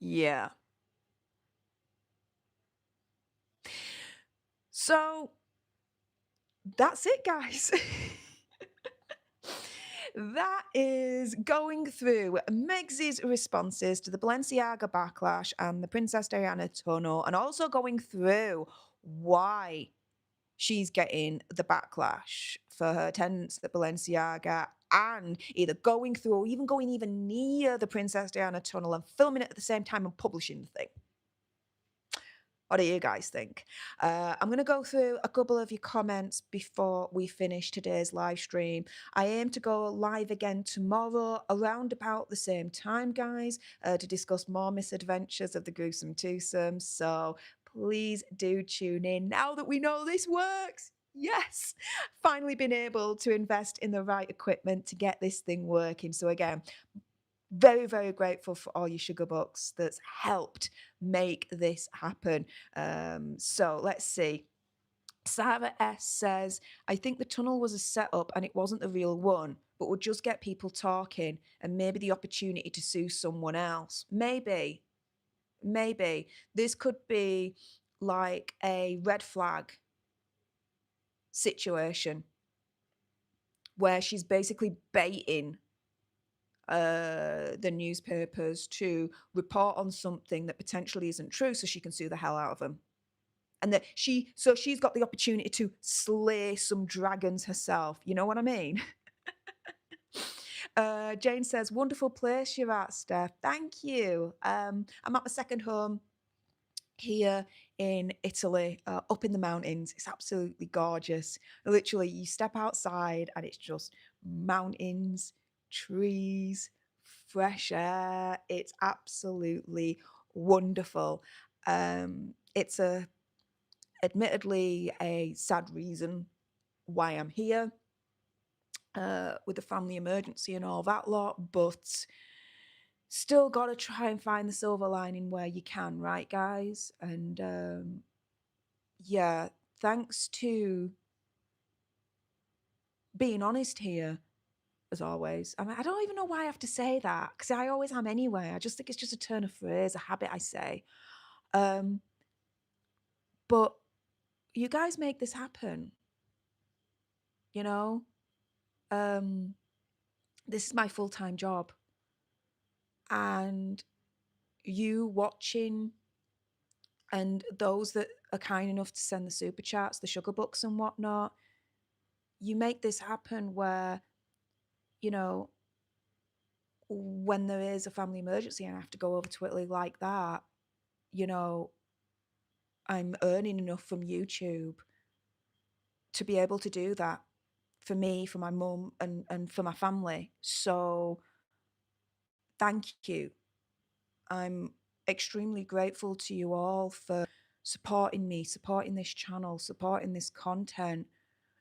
Yeah. So that's it, guys. that is going through Meg's responses to the Balenciaga backlash and the Princess Diana tunnel, and also going through why she's getting the backlash for her attendance at Balenciaga, and either going through or even going even near the Princess Diana tunnel and filming it at the same time and publishing the thing. What do you guys think? I'm going to go through a couple of your comments before we finish today's live stream. I aim to go live again tomorrow around about the same time, guys, to discuss more misadventures of the gruesome twosome. So please do tune in now that we know this works. Yes, finally been able to invest in the right equipment to get this thing working. So again, very, very grateful for all your sugar bucks that's helped make this happen. So let's see. Sarah S says, I think the tunnel was a setup and it wasn't the real one, but would just get people talking and maybe the opportunity to sue someone else. Maybe. This could be like a red flag situation where she's basically baiting the newspapers to report on something that potentially isn't true so she can sue the hell out of them. And that she's got the opportunity to slay some dragons herself. You know what I mean? Jane says, wonderful place you're at, Steph. Thank you. I'm at my second home here in Italy, up in the mountains. It's absolutely gorgeous. Literally, you step outside and it's just mountains, trees, fresh air. It's absolutely wonderful. It's admittedly a sad reason why I'm here, with the family emergency and all that lot, but still got to try and find the silver lining where you can, right, guys? And yeah, thanks to being honest here, as always. I mean, I don't even know why I have to say that, because I always am anyway. I just think it's just a turn of phrase, a habit I say. But you guys make this happen, you know? This is my full-time job. And you watching and those that are kind enough to send the super chats, the sugar bucks and whatnot, you make this happen where, you know, when there is a family emergency and I have to go over to Italy like that, you know, I'm earning enough from YouTube to be able to do that for me, for my mum, and for my family. So thank you. I'm extremely grateful to you all for supporting me, supporting this channel, supporting this content,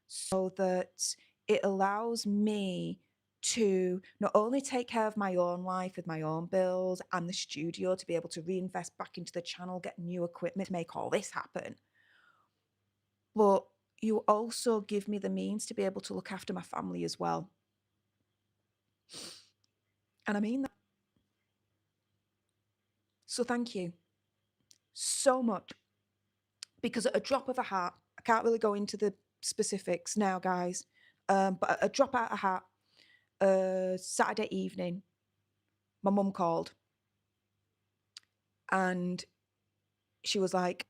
so that it allows me to not only take care of my own life with my own bills and the studio to be able to reinvest back into the channel, get new equipment to make all this happen, but you also give me the means to be able to look after my family as well. And I mean that. So thank you so much. Because at a drop of a hat, I can't really go into the specifics now, guys, but at a drop out of a hat, Saturday evening, my mum called and she was like,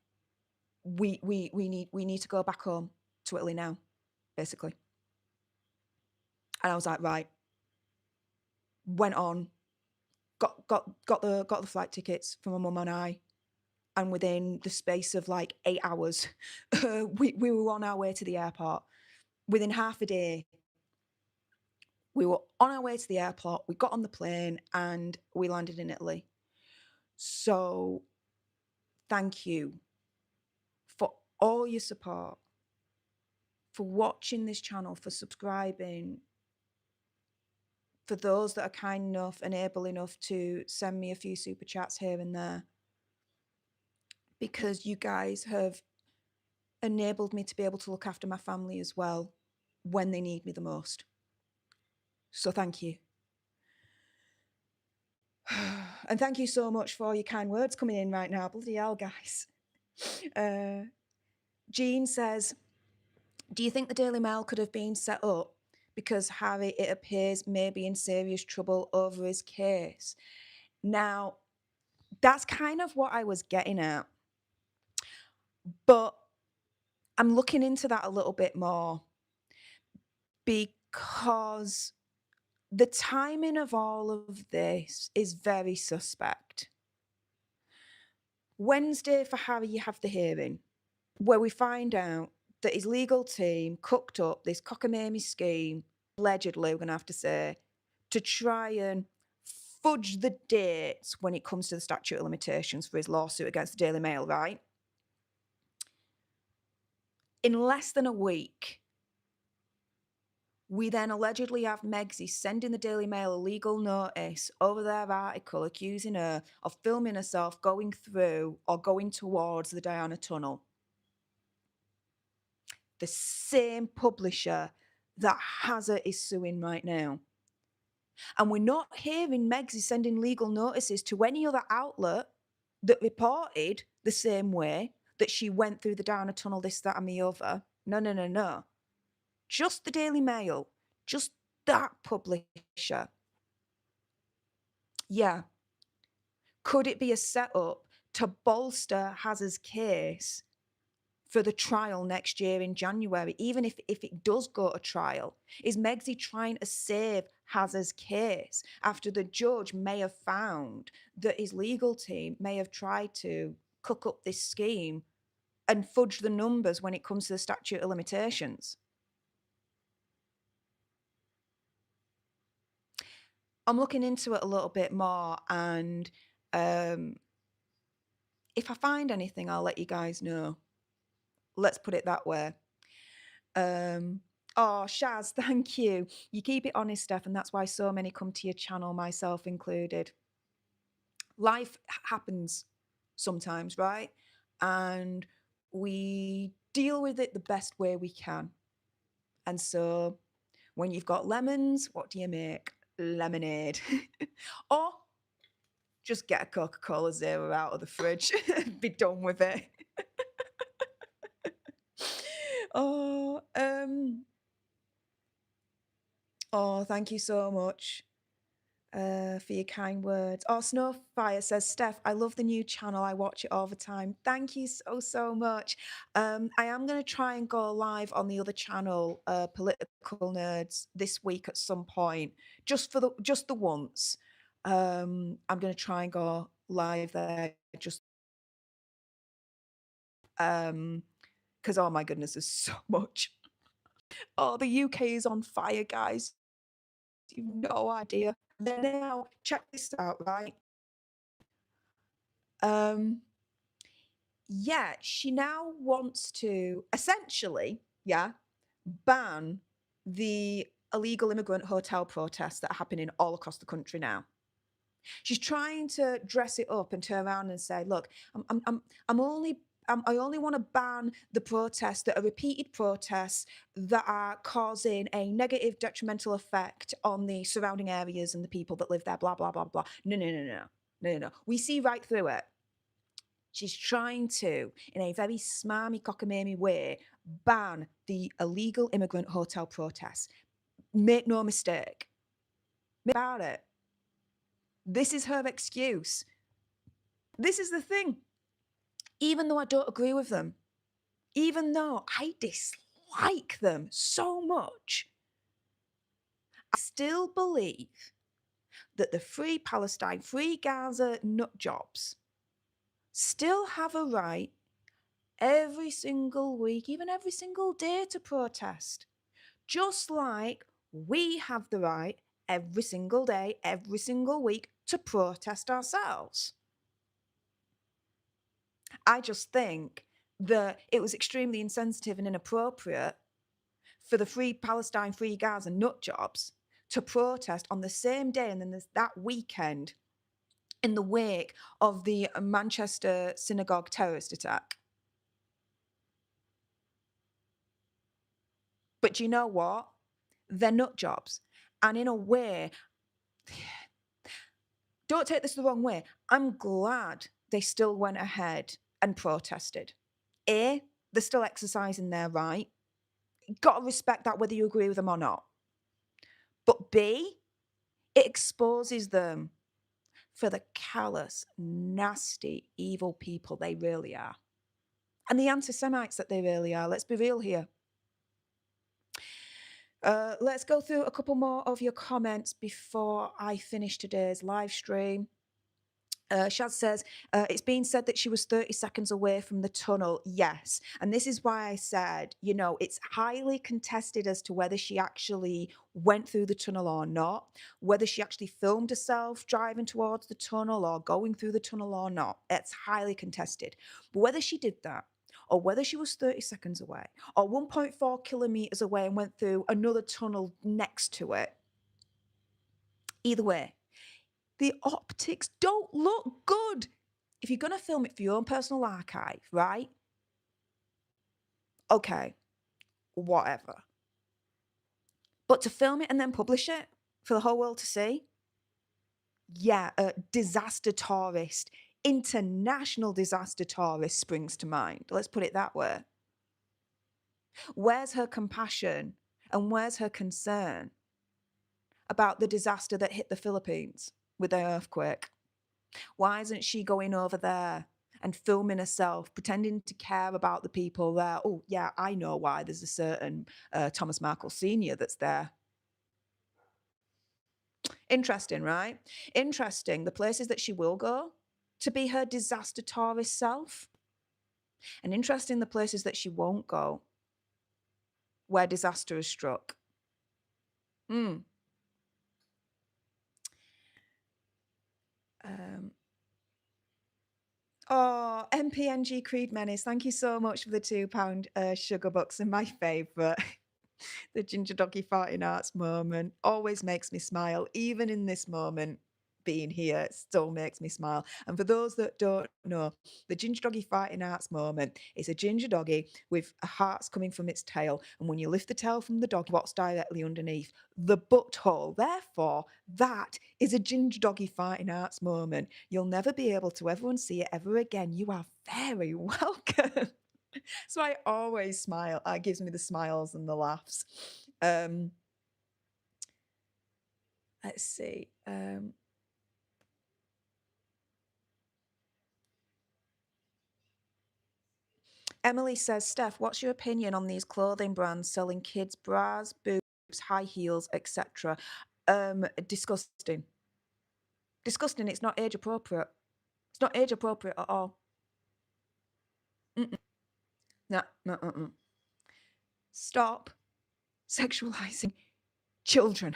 we need to go back home to Italy now, basically. And I was like, right. Went on, got the flight tickets for my mum and I, and within the space of like 8 hours, we were on our way to the airport. Within half a day, we were on our way to the airport, we got on the plane, and we landed in Italy. So thank you for all your support, for watching this channel, for subscribing, for those that are kind enough and able enough to send me a few super chats here and there, because you guys have enabled me to be able to look after my family as well when they need me the most. So thank you. And thank you so much for your kind words coming in right now. Bloody hell, guys. Jean says, do you think the Daily Mail could have been set up because Harry, it appears, may be in serious trouble over his case. Now, that's kind of what I was getting at. But I'm looking into that a little bit more because the timing of all of this is very suspect. Wednesday for Harry, you have the hearing where we find out that his legal team cooked up this cockamamie scheme, allegedly, we're going to have to say, to try and fudge the dates when it comes to the statute of limitations for his lawsuit against the Daily Mail, right? In less than a week, we then allegedly have Megxie sending the Daily Mail a legal notice over their article accusing her of filming herself going through or going towards the Diana Tunnel. The same publisher that Hazard is suing right now. And we're not hearing Megxie sending legal notices to any other outlet that reported the same way that she went through the Diana Tunnel, this, that, and the other. No. Just the Daily Mail. Just that publisher. Yeah. Could it be a setup to bolster Hazard's case for the trial next year in January, even if it does go to trial? Is Megxie trying to save Hazard's case after the judge may have found that his legal team may have tried to cook up this scheme and fudge the numbers when it comes to the statute of limitations? I'm looking into it a little bit more, and if I find anything, I'll let you guys know. Let's put it that way. Oh, Shaz, thank you. You keep it honest, Steph, and that's why so many come to your channel, myself included. Life happens sometimes, right? And we deal with it the best way we can. And so when you've got lemons, what do you make? Lemonade. Or just get a Coca-Cola Zero out of the fridge and be done with it. Oh, thank you so much for your kind words. Oh, Snowfire says, Steph, I love the new channel. I watch it all the time. Thank you so much. I am going to try and go live on the other channel, Political Nerds, this week at some point, just the once. I'm going to try and go live there just because, oh my goodness, there's so much. Oh, the UK is on fire, guys. You've no idea. Then now, check this out, right? Yeah, she now wants to essentially, ban the illegal immigrant hotel protests that are happening all across the country now. She's trying to dress it up and turn around and say, look, I only want to ban the protests that are repeated protests that are causing a negative detrimental effect on the surrounding areas and the people that live there, blah, blah, blah, blah. No. We see right through it. She's trying to, in a very smarmy, cockamamie way, ban the illegal immigrant hotel protests. Make no mistake about it. This is her excuse. This is the thing. Even though I don't agree with them, even though I dislike them so much, I still believe that the Free Palestine, Free Gaza nut jobs still have a right every single week, even every single day, to protest. Just like we have the right every single day, every single week to protest ourselves. I just think that it was extremely insensitive and inappropriate for the Free Palestine, Free Gaza nut jobs to protest on the same day and then there's that weekend in the wake of the Manchester synagogue terrorist attack. But do you know what? They're nut jobs. And in a way, don't take this the wrong way, I'm glad they still went ahead and protested. They're still exercising their right. You've got to respect that whether you agree with them or not. But B, it exposes them for the callous, nasty, evil people they really are. And the anti-Semites that they really are. Let's be real here. Let's go through a couple more of your comments before I finish today's live stream. Shaz says, it's been said that she was 30 seconds away from the tunnel. Yes. And this is why I said, you know, it's highly contested as to whether she actually went through the tunnel or not, whether she actually filmed herself driving towards the tunnel or going through the tunnel or not. It's highly contested. But whether she did that, or whether she was 30 seconds away, or 1.4 kilometers away and went through another tunnel next to it, either way, the optics don't look good. If you're going to film it for your own personal archive, right? Okay, whatever. But to film it and then publish it for the whole world to see? Yeah, disaster tourist, international disaster tourist springs to mind. Let's put it that way. Where's her compassion and where's her concern about the disaster that hit the Philippines with the earthquake? Why isn't she going over there and filming herself, pretending to care about the people there? Oh, yeah, I know why. There's a certain Thomas Markle Sr. that's there. Interesting, right? Interesting. The places that she will go to be her disaster tourist self. And interesting the places that she won't go where disaster has struck. Oh, MPNG Creed Menace, thank you so much for the £2 sugar bucks. And my favourite, the ginger doggy farting arts moment, always makes me smile. Even in this moment, being here, it still makes me smile. And for those that don't know, the ginger doggy farting arts moment is a ginger doggy with hearts coming from its tail. And when you lift the tail from the dog, what's directly underneath? The butthole. Therefore, that is a ginger doggy farting arts moment. You'll never be able to ever unsee it ever again. You are very welcome. So I always smile. It gives me the smiles and the laughs. Let's see. Emily says, Steph, what's your opinion on these clothing brands selling kids' bras, boobs, high heels, etc.? Disgusting. Disgusting. It's not age appropriate. It's not age appropriate at all. No. Stop sexualizing children.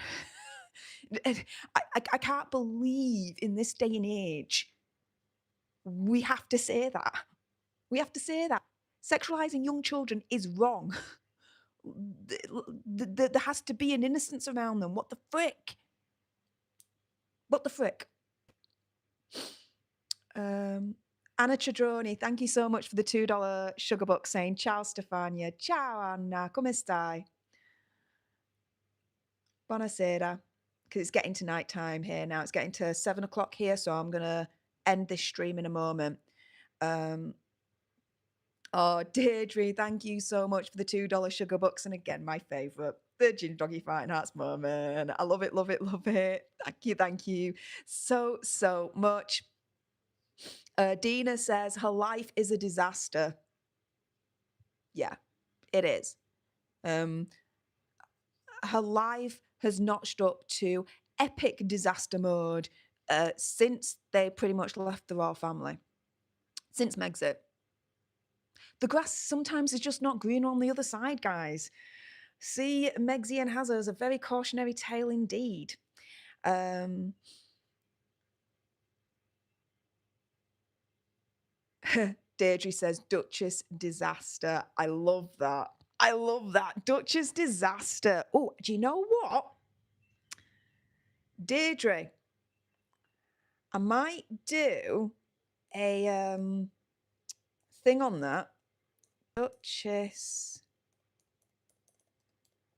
I can't believe in this day and age we have to say that. We have to say that. Sexualizing young children is wrong. There has to be an innocence around them. What the frick? What the frick? Anna Chadroni, thank you so much for the $2 sugar buck saying, ciao Stefania, ciao Anna, come stai? Buonasera. Because it's getting to night time here now. It's getting to 7 o'clock here, so I'm going to end this stream in a moment. Oh, Deirdre, thank you so much for the $2 sugar bucks. And again, my favourite, the ginger doggy fighting hearts moment. I love it, love it, love it. Thank you so much. Dina says her life is a disaster. Yeah, it is. Her life has notched up to epic disaster mode since they pretty much left the royal family. Since Megxit. The grass sometimes is just not green on the other side, guys. See, Megxi and Hazza is a very cautionary tale indeed. Deirdre says, Duchess disaster. I love that. I love that. Duchess disaster. Oh, do you know what? Deirdre, I might do a thing on that. Duchess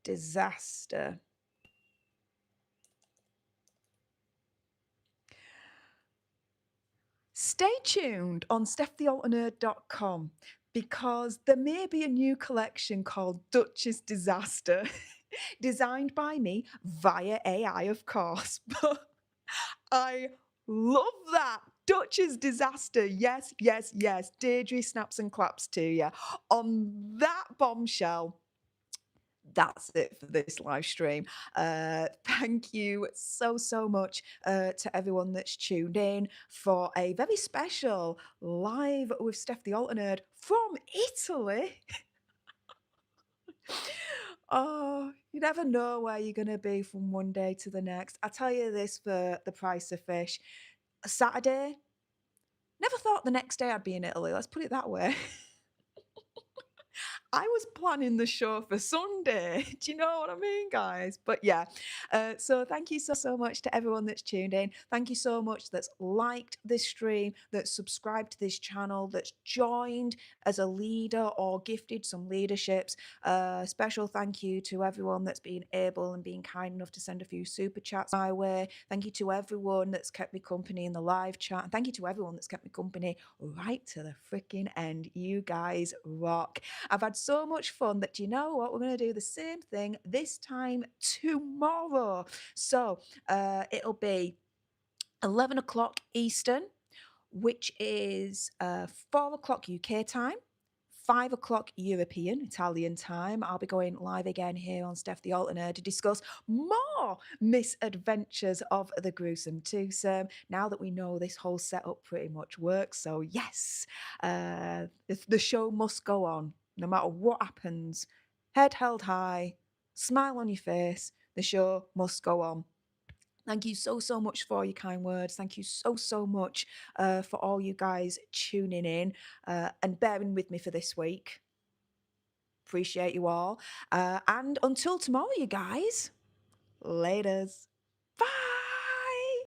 disaster. Stay tuned on StefTheAlterNerd.com because there may be a new collection called Duchess Disaster Designed by me via AI, of course. But I love that. Dutch's disaster. Yes, yes, yes. Deirdre snaps and claps to you. On that bombshell, that's it for this live stream. Thank you so, so much to everyone that's tuned in for a very special live with Stef The Alter Nerd from Italy. Oh, you never know where you're going to be from one day to the next. I tell you this for the price of fish. Saturday, never thought the next day I'd be in Italy. Let's put it that way. I was planning the show for Sunday. Do you know what I mean, guys? But yeah, so thank you so, so much to everyone that's tuned in. Thank you so much that's liked this stream, that's subscribed to this channel, that's joined as a leader or gifted some leaderships. Special thank you to everyone that's been able and been kind enough to send a few super chats my way. Thank you to everyone that's kept me company in the live chat. And thank you to everyone that's kept me company right to the freaking end. You guys rock. I've had so much fun that, you know what, we're going to do the same thing this time tomorrow. So it'll be 11 o'clock Eastern, which is 4 o'clock UK time, 5 o'clock European, Italian time. I'll be going live again here on Stef The Alter Nerd to discuss more misadventures of the gruesome twosome, now that we know this whole setup pretty much works. So yes, the show must go on, no matter what happens. Head held high, smile on your face, the show must go on. Thank you so, so much for your kind words. Thank you so, so much for all you guys tuning in and bearing with me for this week. Appreciate you all. And until tomorrow, you guys, laters. Bye.